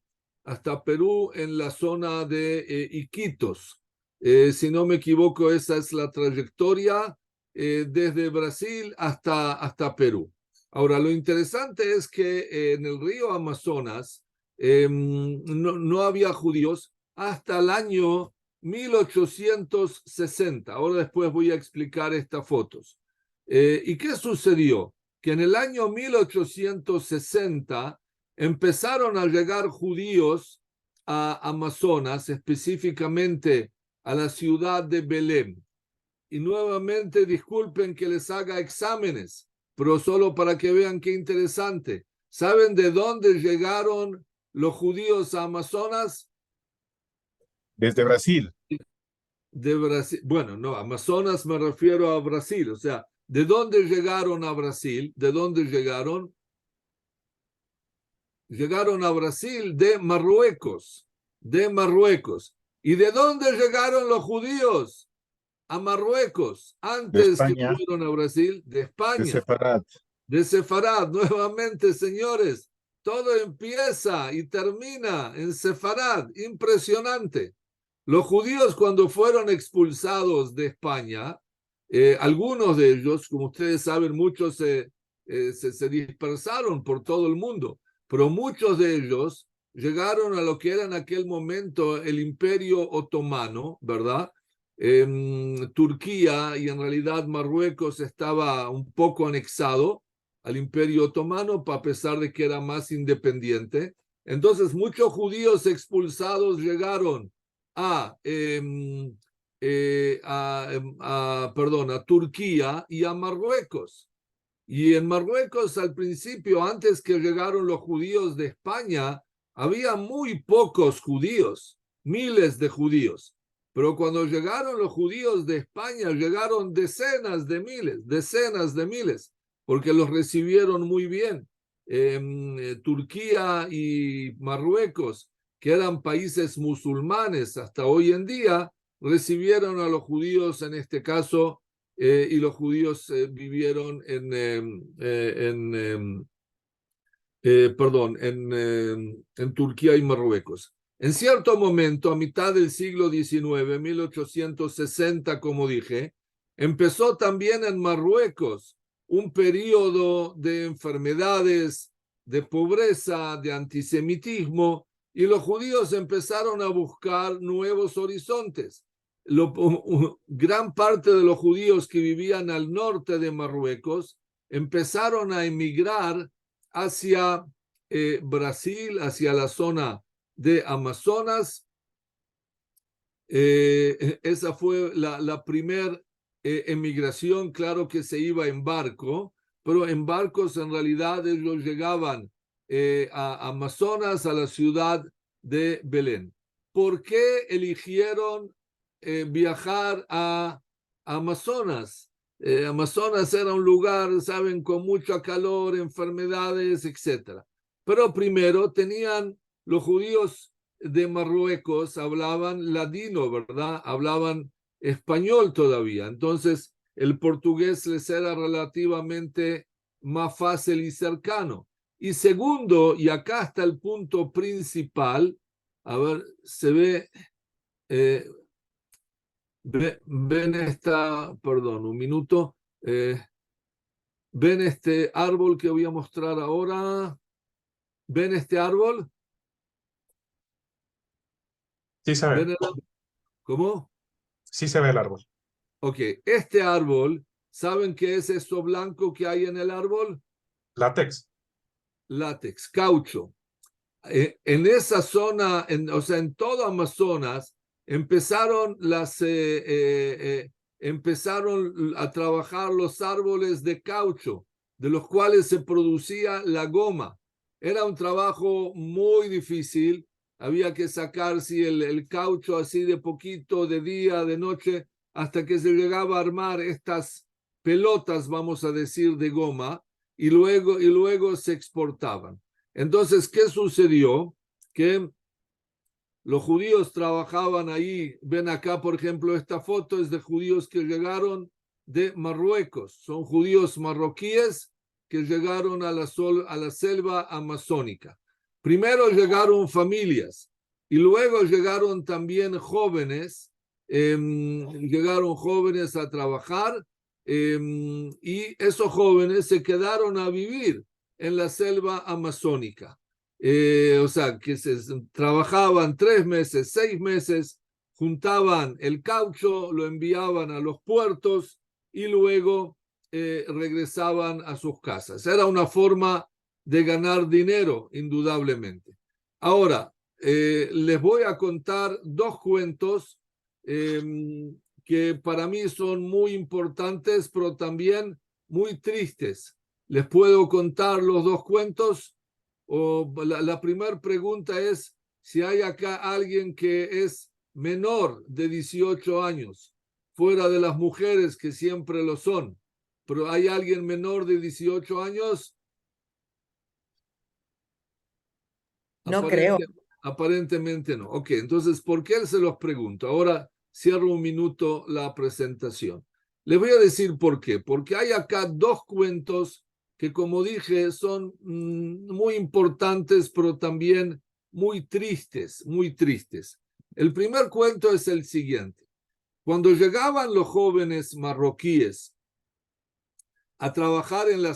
en la zona de Iquitos. Si no me equivoco, esa es la trayectoria desde Brasil hasta Perú. Ahora, lo interesante es que en el río Amazonas no había judíos hasta el año 1860. Ahora después voy a explicar estas fotos. ¿Y qué sucedió? Que en el año 1860 empezaron a llegar judíos a Amazonas, específicamente a la ciudad de Belém. Y nuevamente, disculpen que les haga exámenes, pero solo para que vean qué interesante. ¿Saben de dónde llegaron los judíos a Amazonas? Desde Brasil. De Brasil. Bueno, no, Amazonas me refiero a Brasil. O sea, ¿de dónde llegaron a Brasil? ¿De dónde llegaron? Llegaron a Brasil de Marruecos. ¿Y de dónde llegaron los judíos? A Marruecos, De antes que España, fueron a Brasil, de de España, Sefarad. de Sefarad. Nuevamente, señores, todo empieza y termina en Sefarad. Impresionante. Los judíos, cuando fueron expulsados de España, algunos de ellos, como ustedes saben, muchos se dispersaron por todo el mundo, pero muchos de ellos llegaron a lo que era en aquel momento el Imperio Otomano, ¿verdad? Turquía y en realidad Marruecos estaba un poco anexado al Imperio Otomano, a pesar de que era más independiente. Entonces, muchos judíos expulsados llegaron a Turquía y a Marruecos. Y en Marruecos, al principio, antes que llegaron los judíos de España, había muy pocos judíos, miles de judíos. Pero cuando llegaron los judíos de España, llegaron decenas de miles, porque los recibieron muy bien. Turquía y Marruecos, que eran países musulmanes hasta hoy en día, recibieron a los judíos en este caso, y los judíos vivieron en Turquía y Marruecos. En cierto momento, a mitad del siglo XIX, 1860, como dije, empezó también en Marruecos un periodo de enfermedades, de pobreza, de antisemitismo, y los judíos empezaron a buscar nuevos horizontes. Gran parte de los judíos que vivían al norte de Marruecos empezaron a emigrar hacia Brasil, hacia la zona de Amazonas. Esa fue la primera emigración, claro que se iba en barco, pero en barcos en realidad ellos llegaban a Amazonas, a la ciudad de Belén. ¿Por qué eligieron viajar a Amazonas? Amazonas era un lugar, saben, con mucho calor, enfermedades, etc. Pero primero tenían los judíos de Marruecos, hablaban ladino, ¿verdad? Hablaban español todavía. Entonces, el portugués les era relativamente más fácil y cercano. Y segundo, y acá está el punto principal, a ver, se ve, ven esta, perdón, un minuto, ven este árbol que voy a mostrar ahora, ven este árbol. Sí se ve. ¿Cómo? Sí se ve el árbol. Ok, este árbol, ¿saben qué es esto blanco que hay en el árbol? Látex. Látex, caucho. En esa zona, o sea, en todo Amazonas, empezaron a trabajar los árboles de caucho, de los cuales se producía la goma. Era un trabajo muy difícil, había que sacar el caucho así de poquito, de día, de noche, hasta que se llegaba a armar estas pelotas, vamos a decir, de goma, y luego se exportaban. Entonces, ¿qué sucedió? Que los judíos trabajaban ahí. Ven acá, por ejemplo, esta foto es de judíos que llegaron de Marruecos. Son judíos marroquíes que llegaron a la selva amazónica. Primero llegaron familias y luego llegaron también jóvenes. Llegaron jóvenes a trabajar y esos jóvenes se quedaron a vivir en la selva amazónica. O sea, que trabajaban 3 meses, 6 meses, juntaban el caucho, lo enviaban a los puertos y luego regresaban a sus casas. Era una forma de ganar dinero, indudablemente. Ahora, les voy a contar 2 cuentos que para mí son muy importantes, pero también muy tristes. ¿Les puedo contar los 2 cuentos? O la primera pregunta es si hay acá alguien que es menor de 18 años, fuera de las mujeres que siempre lo son. Pero ¿hay alguien menor de 18 años? No creo. Aparentemente no. Ok, entonces, ¿por qué se los pregunto? Ahora cierro un minuto la presentación. Les voy a decir por qué. Porque hay acá 2 cuentos que, como dije, son muy importantes, pero también muy tristes, muy tristes. El primer cuento es el siguiente. Cuando llegaban los jóvenes marroquíes a trabajar en la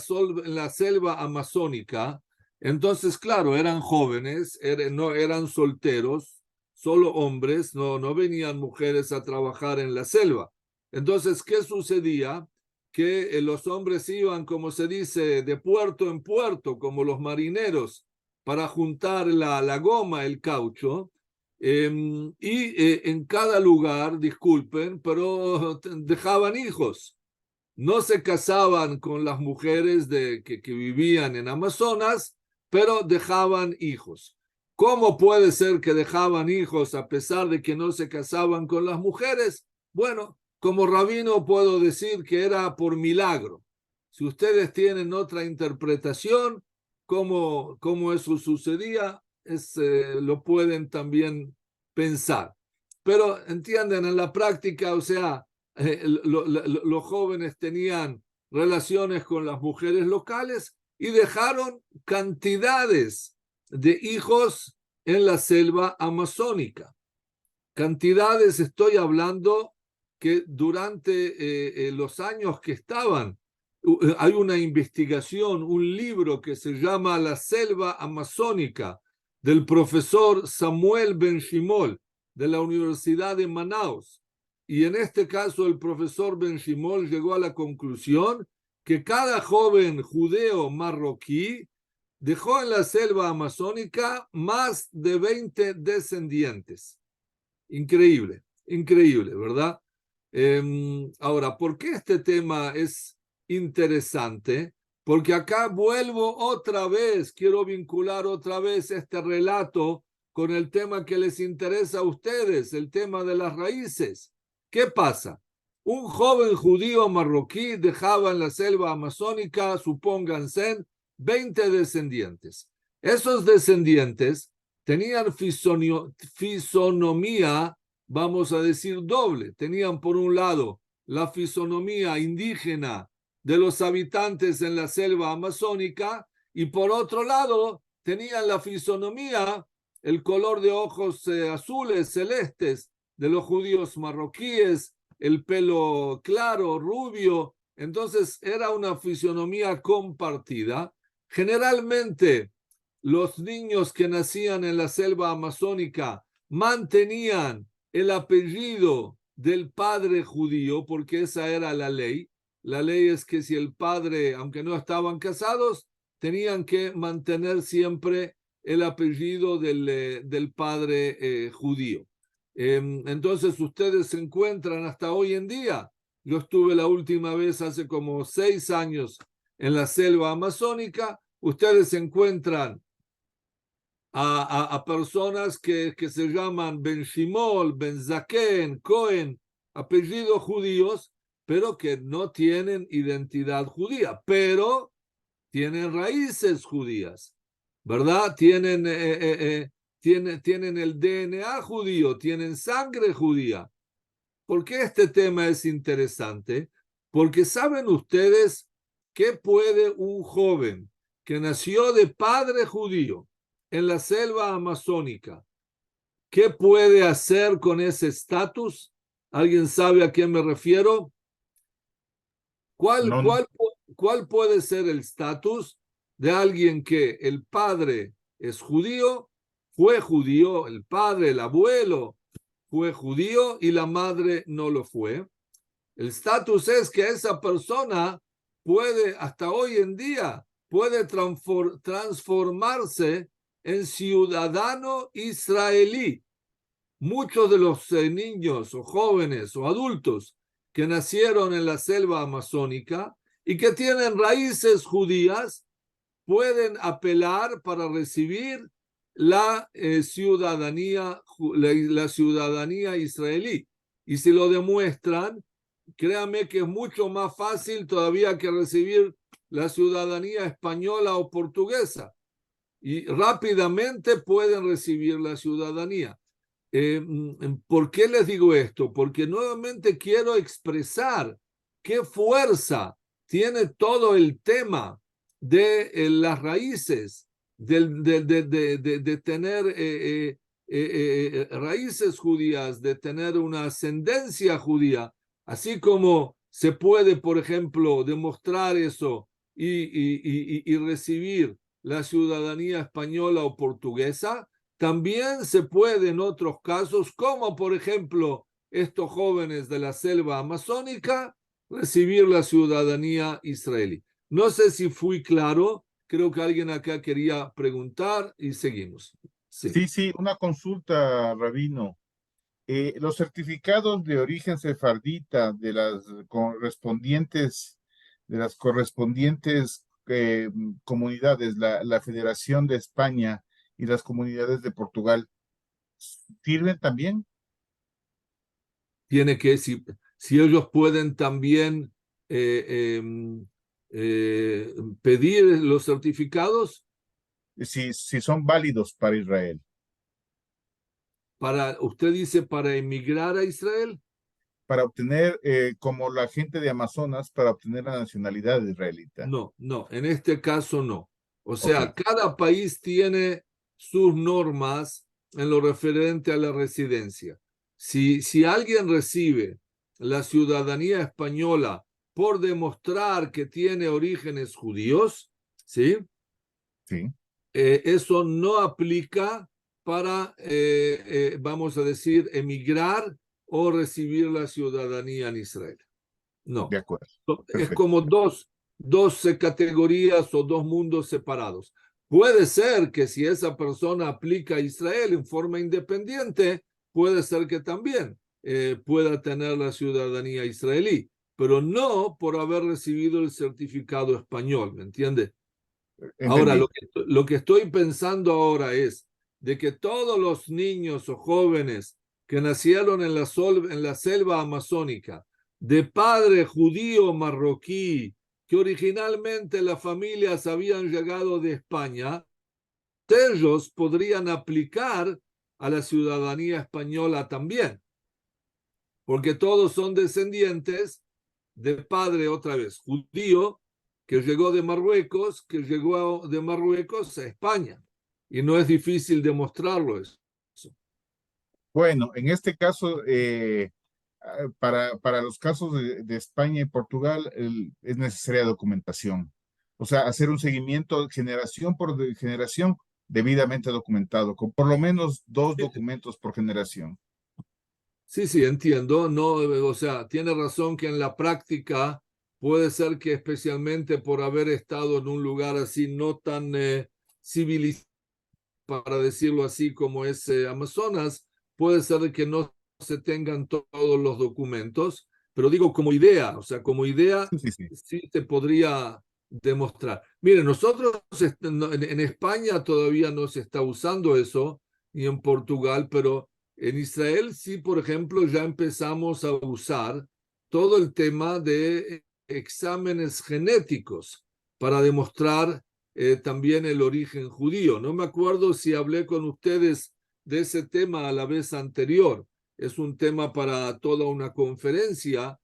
selva amazónica, entonces, claro, eran jóvenes, no eran solteros, solo hombres, no venían mujeres a trabajar en la selva. Entonces, ¿qué sucedía? Que los hombres iban, como se dice, de puerto en puerto, como los marineros, para juntar la goma, el caucho, y en cada lugar, disculpen, pero dejaban hijos. No se casaban con las mujeres que vivían en Amazonas, pero dejaban hijos. ¿Cómo puede ser que dejaban hijos a pesar de que no se casaban con las mujeres? Bueno, como rabino puedo decir que era por milagro. Si ustedes tienen otra interpretación, cómo eso sucedía, lo pueden también pensar. Pero entienden, en la práctica, o sea, los jóvenes tenían relaciones con las mujeres locales y dejaron cantidades de hijos en la selva amazónica. Cantidades, estoy hablando que durante los años que estaban, hay una investigación, un libro que se llama La selva amazónica, del profesor Samuel Ben-Shimol, de la Universidad de Manaus. Y en este caso el profesor Ben-Shimol llegó a la conclusión que cada joven judeo marroquí dejó en la selva amazónica más de 20 descendientes. Increíble, increíble, ¿verdad? Ahora, ¿por qué este tema es interesante? Porque acá vuelvo otra vez, quiero vincular otra vez este relato con el tema que les interesa a ustedes, el tema de las raíces. ¿Qué pasa? Un joven judío marroquí dejaba en la selva amazónica, supónganse, 20 descendientes. Esos descendientes tenían fisonomía, vamos a decir, doble. Tenían por un lado la fisonomía indígena de los habitantes en la selva amazónica y por otro lado tenían la fisonomía, el color de ojos azules, celestes de los judíos marroquíes, el pelo claro, rubio. Entonces era una fisonomía compartida. Generalmente los niños que nacían en la selva amazónica mantenían el apellido del padre judío, porque esa era la ley. La ley es que si el padre, aunque no estaban casados, tenían que mantener siempre el apellido del padre judío. Entonces ustedes se encuentran hasta hoy en día. Yo estuve la última vez hace como 6 años en la selva amazónica. Ustedes se encuentran a personas que se llaman Ben Shimol, Ben Zaken, Cohen, apellidos judíos, pero que no tienen identidad judía, pero tienen raíces judías, ¿verdad? Tienen el DNA judío, tienen sangre judía. ¿Por qué este tema es interesante? Porque saben ustedes qué puede un joven que nació de padre judío en la selva amazónica, ¿qué puede hacer con ese estatus? ¿Alguien sabe a qué me refiero? ¿Cuál puede ser el estatus de alguien que el padre es judío, fue judío, el padre, el abuelo fue judío y la madre no lo fue? El estatus es que esa persona puede, hasta hoy en día, puede transformarse en ciudadano israelí. Muchos de los niños o jóvenes o adultos que nacieron en la selva amazónica y que tienen raíces judías pueden apelar para recibir la ciudadanía israelí. Y si lo demuestran, créanme que es mucho más fácil todavía que recibir la ciudadanía española o portuguesa. Y rápidamente pueden recibir la ciudadanía. ¿Por qué les digo esto? Porque nuevamente quiero expresar qué fuerza tiene todo el tema de las raíces, de tener raíces judías, de tener una ascendencia judía, así como se puede, por ejemplo, demostrar eso y recibir la ciudadanía española o portuguesa. También se puede en otros casos, como por ejemplo estos jóvenes de la selva amazónica, recibir la ciudadanía israelí. No sé si fui claro, creo que alguien acá quería preguntar y seguimos. Sí, una consulta, Rabino. Los certificados de origen sefardita de las correspondientes comunidades, la Federación de España y las comunidades de Portugal sirven también. Tiene que, si ellos pueden también pedir los certificados Si son válidos para Israel. usted dice, para emigrar a Israel. Para obtener, como la gente de Amazonas, para obtener la nacionalidad israelita. No, en este caso no. O sea, Ok. cada país tiene sus normas en lo referente a la residencia. Si alguien recibe la ciudadanía española por demostrar que tiene orígenes judíos, ¿sí? Sí. Eso no aplica para, vamos a decir, emigrar o recibir la ciudadanía en Israel. No. De acuerdo. Es Perfecto. como dos categorías o dos mundos separados. Puede ser que si esa persona aplica a Israel en forma independiente, puede ser que también pueda tener la ciudadanía israelí, pero no por haber recibido el certificado español, ¿me entiende? Ahora, Entendido. lo que estoy pensando ahora es de que todos los niños o jóvenes que nacieron en la selva amazónica, de padre judío marroquí, que originalmente las familias habían llegado de España, ellos podrían aplicar a la ciudadanía española también, porque todos son descendientes de padre otra vez judío, que llegó de Marruecos, a España. Y no es difícil demostrarlo eso. Bueno, en este caso, para los casos de España y Portugal, es necesaria documentación. O sea, hacer un seguimiento generación por generación debidamente documentado, con por lo menos 2 documentos por generación. Sí, entiendo. No, o sea, tiene razón que en la práctica puede ser que especialmente por haber estado en un lugar así no tan civilizado, para decirlo así, como es Amazonas, puede ser que no se tengan todos los documentos, pero digo como idea, o sea, como idea Sí. sí se podría demostrar. Miren, nosotros en España todavía no se está usando eso, ni en Portugal, pero en Israel sí, por ejemplo, ya empezamos a usar todo el tema de exámenes genéticos para demostrar también el origen judío. No me acuerdo si hablé con ustedes de ese tema a la vez anterior. Es un tema para toda una conferencia,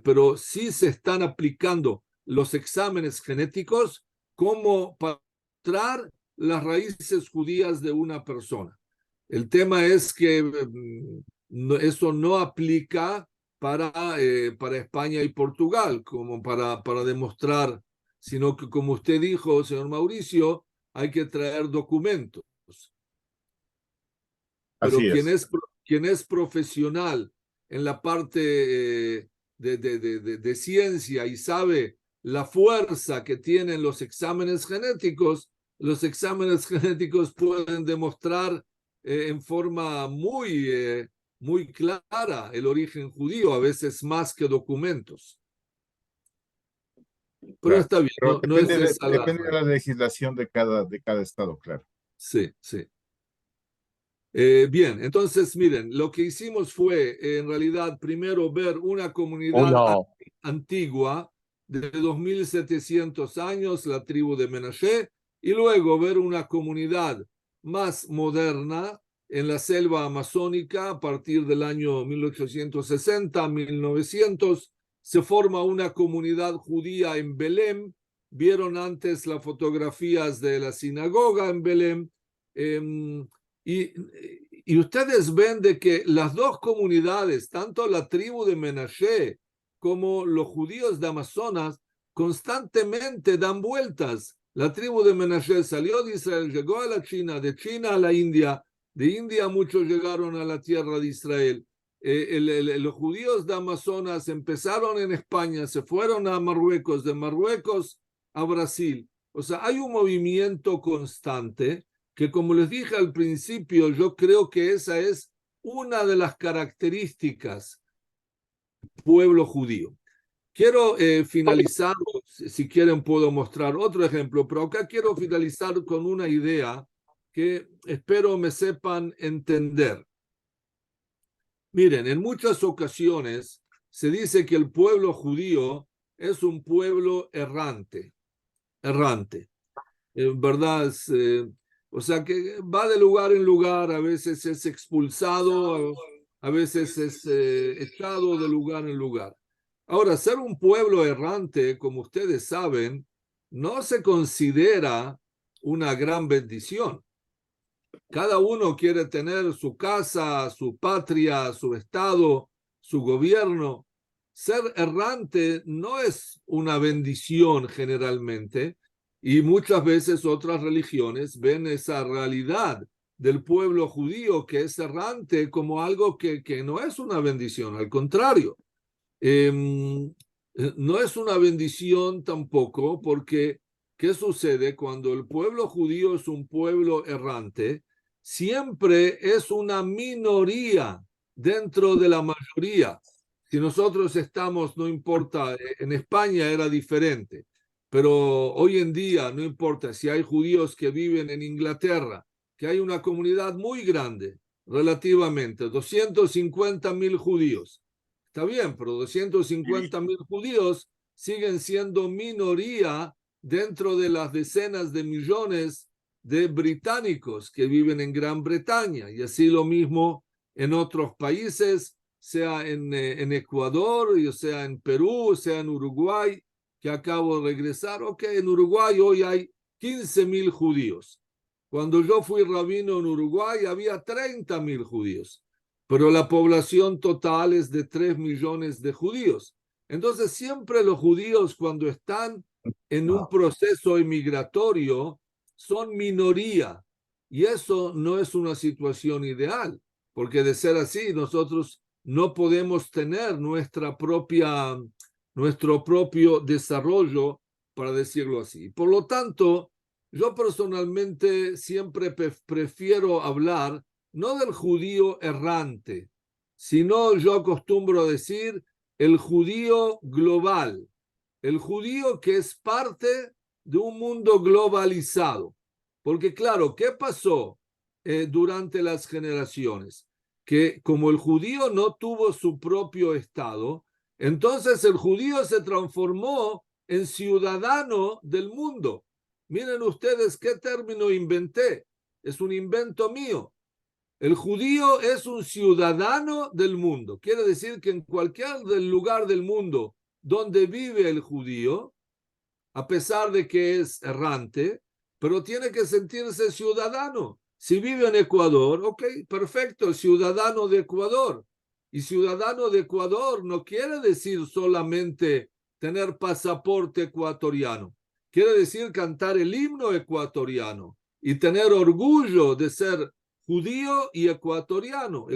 pero sí se están aplicando los exámenes genéticos como para mostrar las raíces judías de una persona. El tema es que eso no aplica para España y Portugal, como para demostrar, sino que, como usted dijo, señor Mauricio, hay que traer documentos. Pero Así es. quien es profesional en la parte de ciencia y sabe la fuerza que tienen los exámenes genéticos pueden demostrar en forma muy clara el origen judío, a veces más que documentos. Pero Claro. está bien, Pero no es depende esa depende de la legislación de cada estado, claro. Sí. Bien, entonces miren, lo que hicimos fue en realidad primero ver una comunidad antigua de 2700 años, la tribu de Menashe, y luego ver una comunidad más moderna en la selva amazónica a partir del año 1860, 1900. Se forma una comunidad judía en Belém. Vieron antes las fotografías de la sinagoga en Belém. Y ustedes ven de que las dos comunidades, tanto la tribu de Menashe como los judíos de Amazonas, constantemente dan vueltas. La tribu de Menashe salió de Israel, llegó a la China, de China a la India, de India muchos llegaron a la tierra de Israel. Los judíos de Amazonas empezaron en España, se fueron a Marruecos, de Marruecos a Brasil. O sea, hay un movimiento constante que, como les dije al principio, yo creo que esa es una de las características del pueblo judío, Quiero finalizar, si quieren puedo mostrar otro ejemplo, pero acá quiero finalizar con una idea que espero me sepan entender. Miren, en muchas ocasiones se dice que el pueblo judío es un pueblo errante, ¿verdad? O sea que va de lugar en lugar, a veces es expulsado, a veces es echado de lugar en lugar. Ahora, ser un pueblo errante, como ustedes saben, no se considera una gran bendición. Cada uno quiere tener su casa, su patria, su estado, su gobierno. Ser errante no es una bendición generalmente, y muchas veces otras religiones ven esa realidad del pueblo judío que es errante como algo que no es una bendición, al contrario. No es una bendición tampoco porque, ¿qué sucede cuando el pueblo judío es un pueblo errante? Siempre es una minoría dentro de la mayoría. Si nosotros estamos, no importa, en España era diferente, pero hoy en día no importa si hay judíos que viven en Inglaterra, que hay una comunidad muy grande, relativamente, 250.000 judíos. Está bien, pero 250.000 judíos siguen siendo minoría dentro de las decenas de millones de británicos que viven en Gran Bretaña, y así lo mismo en otros países, sea en Ecuador, o sea en Perú, sea en Uruguay, que acabo de regresar. Ok, en Uruguay hoy hay 15.000 judíos. Cuando yo fui rabino en Uruguay había 30.000 judíos, pero la población total es de 3 millones de judíos. Entonces siempre los judíos, cuando están en un proceso inmigratorio, son minoría, y eso no es una situación ideal, porque de ser así nosotros no podemos tener nuestro propio desarrollo, para decirlo así. Por lo tanto, yo personalmente siempre prefiero hablar no del judío errante, sino yo acostumbro a decir el judío global, el judío que es parte de un mundo globalizado. Porque claro, ¿qué pasó durante las generaciones? Que como el judío no tuvo su propio estado, entonces el judío se transformó en ciudadano del mundo. Miren ustedes qué término inventé. Es un invento mío. El judío es un ciudadano del mundo. Quiere decir que en cualquier lugar del mundo donde vive el judío, a pesar de que es errante, pero tiene que sentirse ciudadano. Si vive en Ecuador, ok, perfecto, ciudadano de Ecuador. Y ciudadano de Ecuador no quiere decir solamente tener pasaporte ecuatoriano. Quiere decir cantar el himno ecuatoriano y tener orgullo de ser judío y ecuatoriano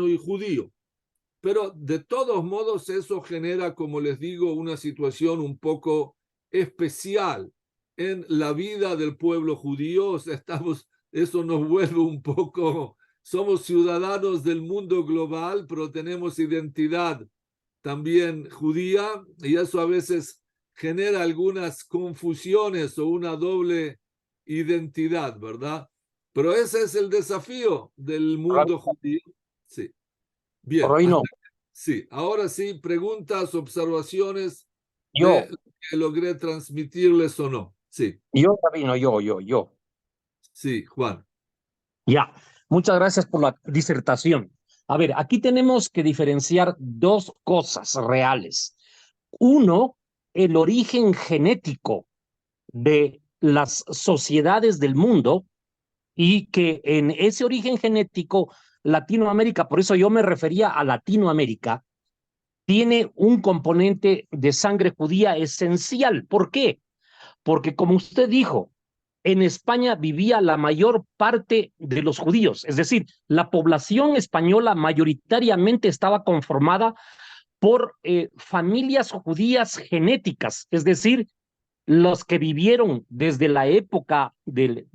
y judío. Pero de todos modos eso genera, como les digo, una situación un poco especial en la vida del pueblo judío. O sea, eso nos vuelve un poco, somos ciudadanos del mundo global, pero tenemos identidad también judía, y eso a veces genera algunas confusiones o una doble identidad, ¿verdad? Pero ese es el desafío del mundo judío. Sí. Bien. Rabino, Sí, ahora sí, preguntas, observaciones yo, de lo que logré transmitirles o no. Sí, Rabino, yo. sí, Juan. Ya, muchas gracias por la disertación. A ver, aquí tenemos que diferenciar dos cosas reales. Uno, el origen genético de las sociedades del mundo, y que en ese origen genético, Latinoamérica, por eso yo me refería a Latinoamérica, tiene un componente de sangre judía esencial. ¿Por qué? Porque como usted dijo, en España vivía la mayor parte de los judíos, es decir, la población española mayoritariamente estaba conformada por familias judías genéticas, es decir, los que vivieron desde la época de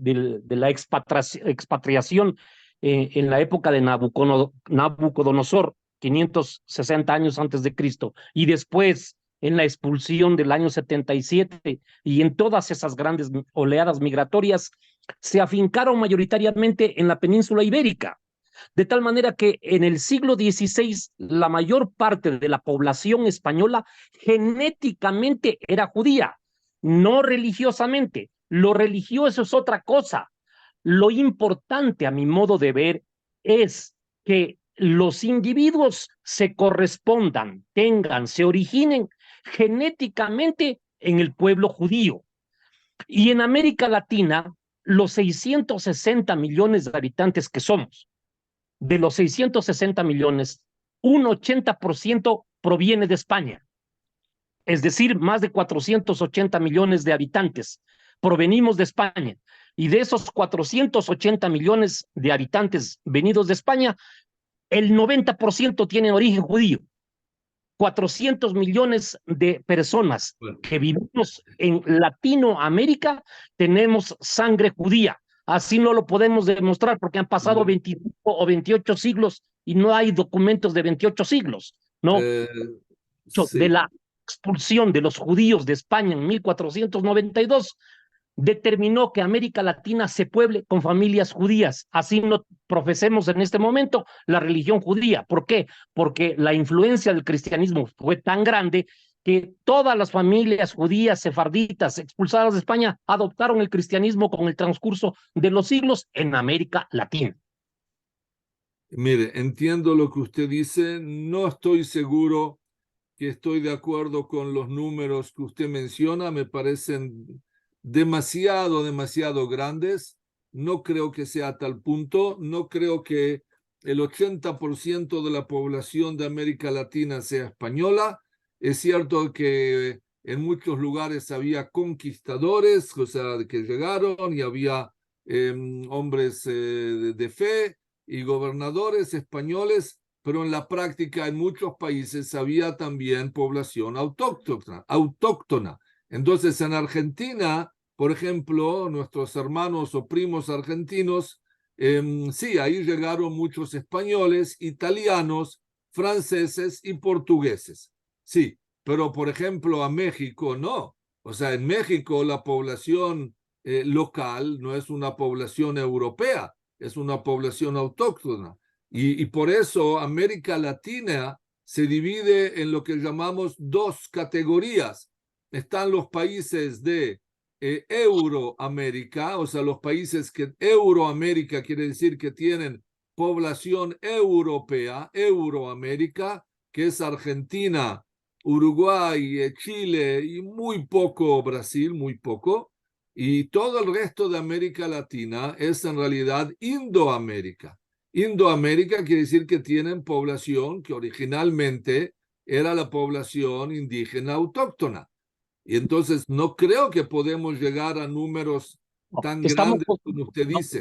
la expatriación en la época de Nabucodonosor, 560 años antes de Cristo, y después en la expulsión del año 77 y en todas esas grandes oleadas migratorias, se afincaron mayoritariamente en la península ibérica, de tal manera que en el siglo XVI la mayor parte de la población española genéticamente era judía, no religiosamente. Lo religioso es otra cosa. Lo importante, a mi modo de ver, es que los individuos se correspondan, se originen genéticamente en el pueblo judío. Y en América Latina, los 660 millones de habitantes que somos, de los 660 millones, un 80% proviene de España. Es decir, más de 480 millones de habitantes provenimos de España. Y de esos 480 millones de habitantes venidos de España, el 90% tienen origen judío. 400 millones de personas que vivimos en Latinoamérica tenemos sangre judía. Así no lo podemos demostrar porque han pasado 25 o 28 siglos y no hay documentos de 28 siglos, ¿no? Sí. De la expulsión de los judíos de España en 1492, determinó que América Latina se pueble con familias judías. Así no profesemos en este momento la religión judía. ¿Por qué? Porque la influencia del cristianismo fue tan grande que todas las familias judías sefarditas expulsadas de España adoptaron el cristianismo con el transcurso de los siglos en América Latina. Mire, entiendo lo que usted dice, no estoy seguro que estoy de acuerdo con los números que usted menciona, me parecen demasiado grandes, no creo que sea a tal punto, no creo que el 80% de la población de América Latina sea española, es cierto que en muchos lugares había conquistadores, o sea, que llegaron y había hombres de fe y gobernadores españoles, pero en la práctica en muchos países había también población autóctona. Entonces en Argentina, por ejemplo, nuestros hermanos o primos argentinos, sí, ahí llegaron muchos españoles, italianos, franceses y portugueses. Sí, pero por ejemplo a México no. O sea, en México la población local no es una población europea, es una población autóctona. Y por eso América Latina se divide en lo que llamamos dos categorías. Están los países de Euroamérica, o sea, los países que Euroamérica quiere decir que tienen población europea, Euroamérica, que es Argentina, Uruguay, Chile y muy poco Brasil, muy poco. Y todo el resto de América Latina es en realidad Indoamérica. Indoamérica quiere decir que tienen población que originalmente era la población indígena autóctona. Y entonces no creo que podemos llegar a números tan grandes como usted dice.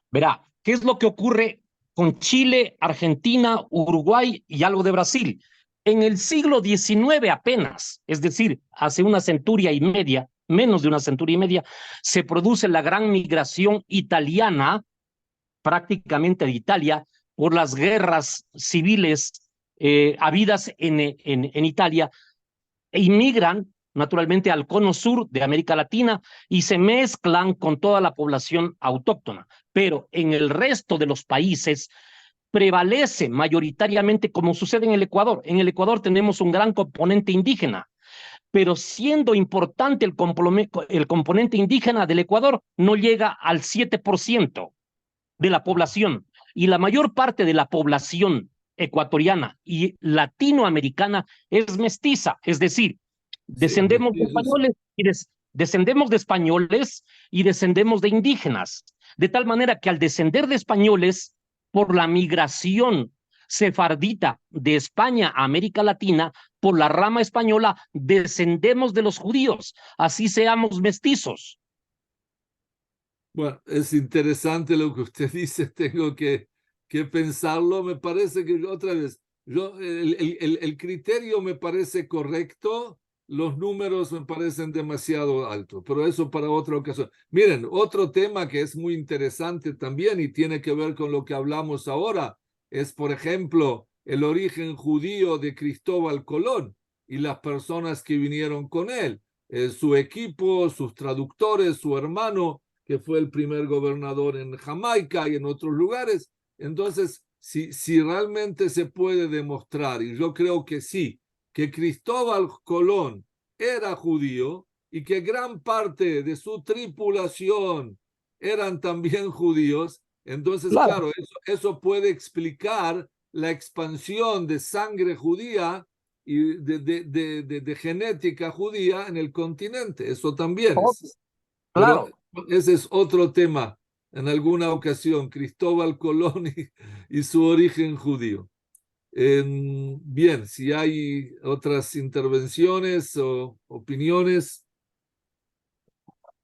Verá, ¿qué es lo que ocurre con Chile, Argentina, Uruguay y algo de Brasil? En el siglo XIX apenas, es decir, hace una centuria y media, menos de una centuria y media, se produce la gran migración italiana, prácticamente de Italia, por las guerras civiles habidas en Italia, e inmigran naturalmente al cono sur de América Latina y se mezclan con toda la población autóctona. Pero en el resto de los países prevalece mayoritariamente, como sucede en el Ecuador. En el Ecuador tenemos un gran componente indígena, pero siendo importante el componente indígena del Ecuador, no llega al 7% de la población. Y la mayor parte de la población ecuatoriana y latinoamericana es mestiza, es decir, descendemos de españoles descendemos de españoles y descendemos de indígenas, de tal manera que al descender de españoles por la migración sefardita de España a América Latina, por la rama española, descendemos de los judíos, así seamos mestizos. Bueno, es interesante lo que usted dice, tengo que pensarlo, me parece que otra vez, el criterio me parece correcto, los números me parecen demasiado altos, pero eso para otra ocasión. Miren, otro tema que es muy interesante también y tiene que ver con lo que hablamos ahora, es por ejemplo el origen judío de Cristóbal Colón. y las personas que vinieron con él, su equipo, sus traductores, su hermano, que fue el primer gobernador en Jamaica y en otros lugares. Entonces, si realmente se puede demostrar, y yo creo que sí, que Cristóbal Colón era judío y que gran parte de su tripulación eran también judíos, entonces, claro, eso puede explicar la expansión de sangre judía y de genética judía en el continente. Eso también es. Pero ese es otro tema en alguna ocasión, Cristóbal Colón y su origen judío. Bien, si hay otras intervenciones o opiniones.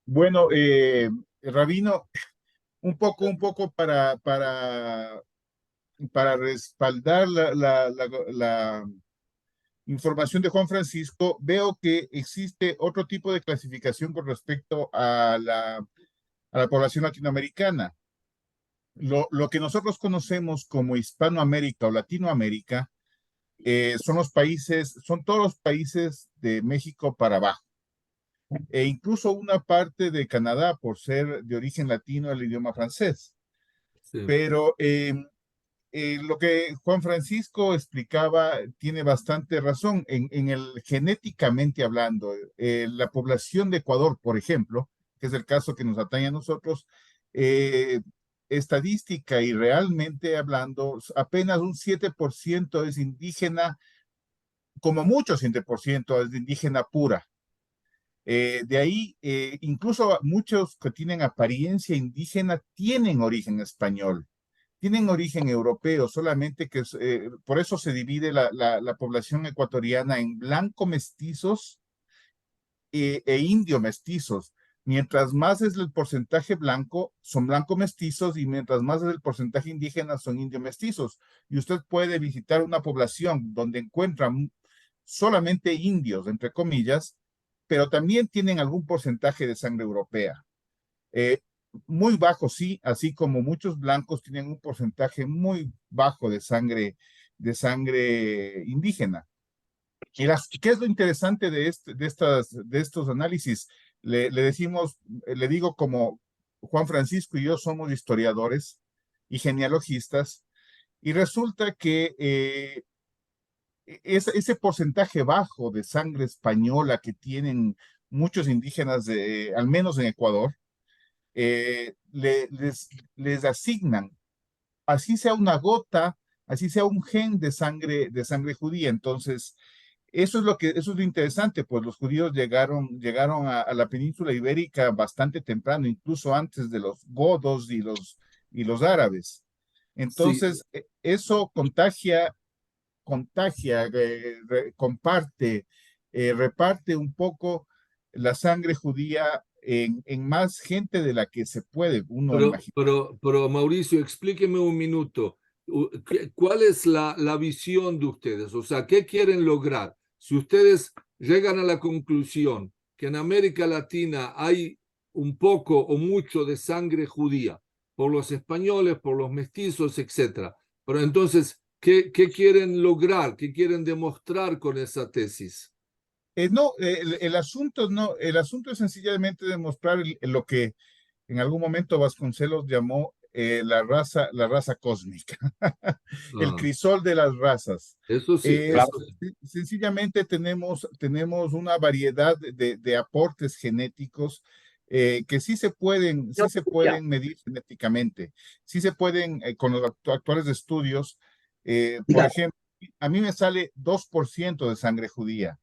Bueno, Rabino, un poco para respaldar la información de Juan Francisco, veo que existe otro tipo de clasificación con respecto a la población latinoamericana. Lo que nosotros conocemos como Hispanoamérica o Latinoamérica son todos los países de México para abajo, e incluso una parte de Canadá por ser de origen latino el idioma francés. Sí. Pero lo que Juan Francisco explicaba tiene bastante razón. Genéticamente hablando, la población de Ecuador, por ejemplo, que es el caso que nos atañe a nosotros, estadística y realmente hablando, apenas un 7% es indígena, como mucho 7% es de indígena pura. De ahí, incluso muchos que tienen apariencia indígena tienen origen español, tienen origen europeo, solamente que por eso se divide la población ecuatoriana en blanco mestizos e indio mestizos. Mientras más es el porcentaje blanco, son blanco mestizos, y mientras más es el porcentaje indígena, son indio mestizos. Y usted puede visitar una población donde encuentra solamente indios, entre comillas, pero también tienen algún porcentaje de sangre europea. Muy bajo, sí, así como muchos blancos tienen un porcentaje muy bajo de sangre indígena. ¿Qué es lo interesante de estos análisis? Le digo, como Juan Francisco y yo somos historiadores y genealogistas, y resulta que ese porcentaje bajo de sangre española que tienen muchos indígenas, al menos en Ecuador, les asignan, así sea una gota, así sea un gen de sangre judía. Entonces, eso es lo interesante, pues los judíos llegaron a la península ibérica bastante temprano, incluso antes de los godos y los árabes. Entonces, sí, eso comparte, reparte un poco la sangre judía en más gente de la que se puede uno imaginar. Pero Mauricio, explíqueme un minuto. ¿Cuál es la visión de ustedes? O sea, ¿qué quieren lograr? Si ustedes llegan a la conclusión que en América Latina hay un poco o mucho de sangre judía, por los españoles, por los mestizos, etc. Pero entonces, ¿qué quieren lograr? ¿Qué quieren demostrar con esa tesis? No, el asunto es sencillamente demostrar lo que en algún momento Vasconcelos llamó la raza cósmica, el crisol de las razas. Eso sí, claro. Sencillamente tenemos una variedad de aportes genéticos que sí se pueden medir genéticamente, sí se pueden, con los actuales estudios. Por ejemplo, a mí me sale 2% de sangre judía,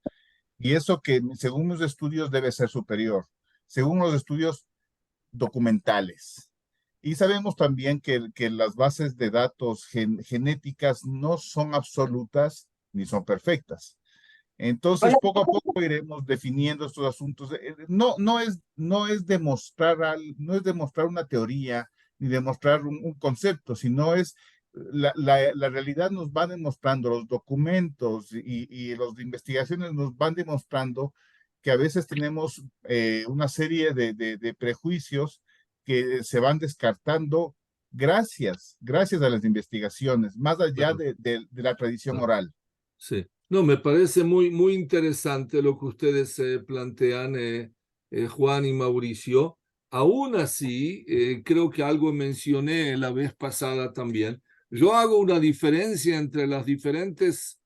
y eso que según los estudios debe ser superior, según los estudios documentales. Y sabemos también que las bases de datos genéticas no son absolutas ni son perfectas. Entonces, poco a poco iremos definiendo estos asuntos. No es demostrar una teoría ni demostrar un concepto, sino es la realidad. Nos va demostrando, los documentos y las investigaciones nos van demostrando que a veces tenemos una serie de prejuicios que se van descartando gracias a las investigaciones, más allá de la tradición oral. Sí. No, me parece muy interesante lo que ustedes plantean, Juan y Mauricio. Aún así, creo que algo mencioné la vez pasada también. Yo hago una diferencia entre los diferentes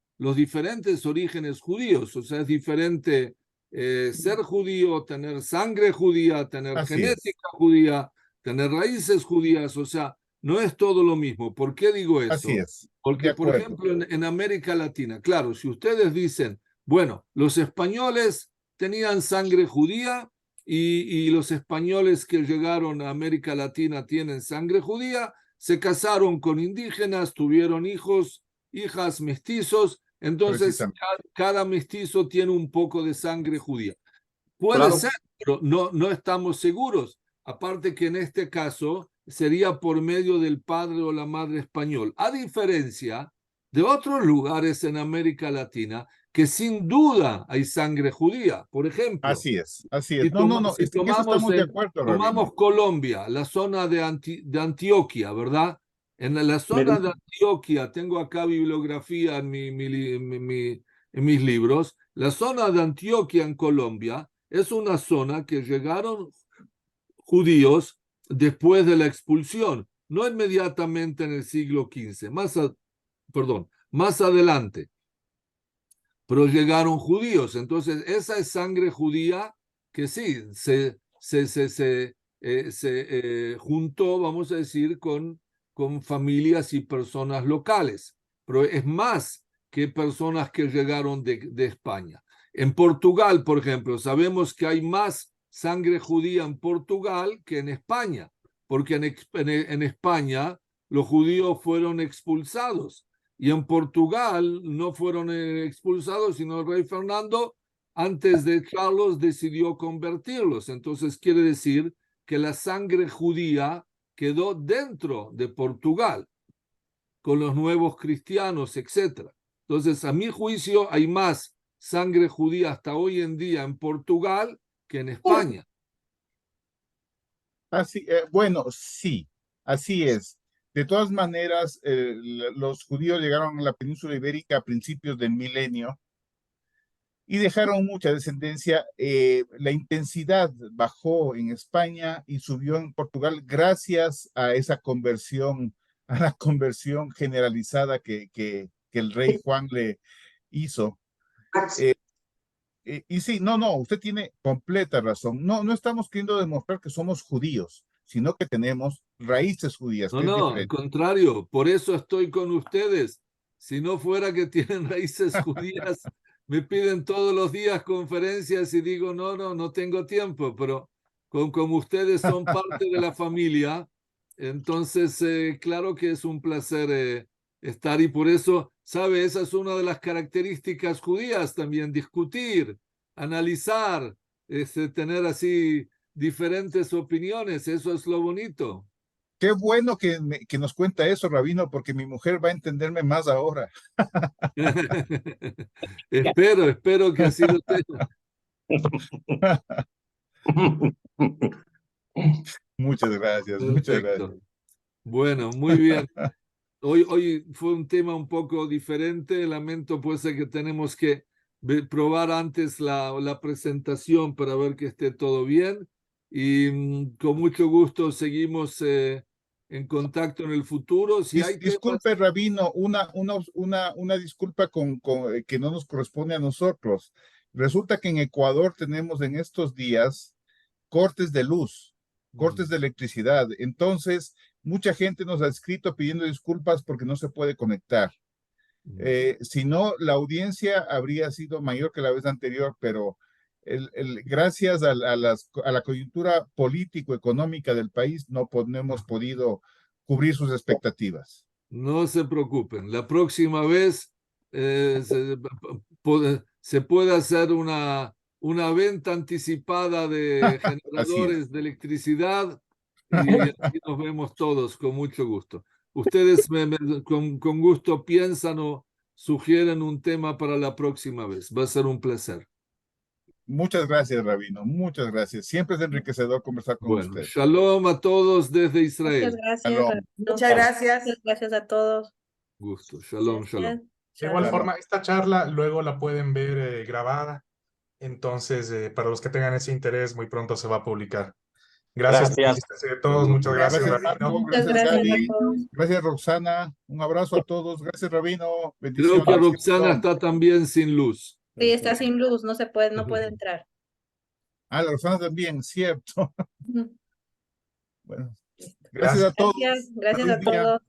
orígenes judíos. O sea, es diferente ser judío, tener sangre judía, tener Así es. genética judía, tener raíces judías. O sea, no es todo lo mismo. ¿Por qué digo eso? Así es. De Porque, por acuerdo. ejemplo, en América Latina, claro, si ustedes dicen, bueno, los españoles tenían sangre judía y los españoles que llegaron a América Latina tienen sangre judía, se casaron con indígenas, tuvieron hijos, hijas, mestizos, entonces Precisamente. cada mestizo tiene un poco de sangre judía. Puede Claro. ser, pero no estamos seguros. Aparte que en este caso sería por medio del padre o la madre español, a diferencia de otros lugares en América Latina que sin duda hay sangre judía. Por ejemplo, Así es. Así es. No, si en eso estamos de acuerdo, tomamos Rabino. Colombia, la zona de Antioquia, ¿verdad? En la zona de Antioquia, tengo acá bibliografía en en mis libros, la zona de Antioquia en Colombia es una zona que llegaron judíos después de la expulsión, no inmediatamente en el siglo XV, más adelante, pero llegaron judíos. Entonces, esa es sangre judía que sí, se juntó, vamos a decir, con familias y personas locales, pero es más que personas que llegaron de España. En Portugal, por ejemplo, sabemos que hay más sangre judía en Portugal que en España, porque en España los judíos fueron expulsados y en Portugal no fueron expulsados, sino el rey Fernando, antes de Carlos, decidió convertirlos. Entonces quiere decir que la sangre judía quedó dentro de Portugal, con los nuevos cristianos, etc. Entonces, a mi juicio, hay más sangre judía hasta hoy en día en Portugal que en España. Bueno, sí, así es. De todas maneras, los judíos llegaron a la península ibérica a principios del milenio y dejaron mucha descendencia. La intensidad bajó en España y subió en Portugal gracias a esa conversión, a la conversión generalizada que el rey Juan le hizo. Y sí, no, usted tiene completa razón. No estamos queriendo demostrar que somos judíos, sino que tenemos raíces judías, que es No, al diferente. contrario, por eso estoy con ustedes. Si no fuera que tienen raíces judías, me piden todos los días conferencias y digo, no tengo tiempo, pero como ustedes son parte de la familia, entonces claro que es un placer estar y por eso, ¿sabe? Esa es una de las características judías también, discutir, analizar, tener así diferentes opiniones, eso es lo bonito. Qué bueno que nos cuenta eso, Rabino, porque mi mujer va a entenderme más ahora. Espero que así lo tenga. Muchas gracias, muchas gracias. Perfecto. Bueno, muy bien. Hoy fue un tema un poco diferente. Lamento pues que tenemos que probar antes la presentación para ver que esté todo bien. Y con mucho gusto seguimos en contacto en el futuro. Si hay temas, Disculpe, Rabino, una disculpa que no nos corresponde a nosotros. Resulta que en Ecuador tenemos en estos días cortes de luz, cortes de electricidad. Entonces, mucha gente nos ha escrito pidiendo disculpas porque no se puede conectar. Si no, la audiencia habría sido mayor que la vez anterior, pero gracias a la coyuntura político-económica del país, no hemos podido cubrir sus expectativas. no se preocupen. La próxima vez se puede hacer una venta anticipada de Así es. generadores de electricidad y aquí nos vemos todos con mucho gusto. Ustedes con gusto piensan o sugieren un tema para la próxima vez. Va a ser un placer. Muchas gracias, Rabino. Muchas gracias. Siempre es enriquecedor conversar con Bueno, usted. shalom a todos desde Muchas Israel. gracias. Shalom. Muchas gracias a todos. Gusto. Shalom, shalom. Gracias. De igual charla. forma, esta charla luego la pueden ver grabada. Entonces, para los que tengan ese interés, muy pronto se va a publicar. Gracias por Gracias. asistencia de todos. Muchas gracias, Gracias, Rabino. Marco. Muchas Gracias, gracias a Gaby. todos. Gracias, Roxana. Un abrazo a todos. Gracias, Rabino. Creo Bendiciones. que Roxana está también sin luz. Sí, está sin luz, no se puede, no puede entrar. Ah, la Roxana también, cierto. Ujú. Bueno, Listo. gracias a todos. Gracias a Feliz día. todos.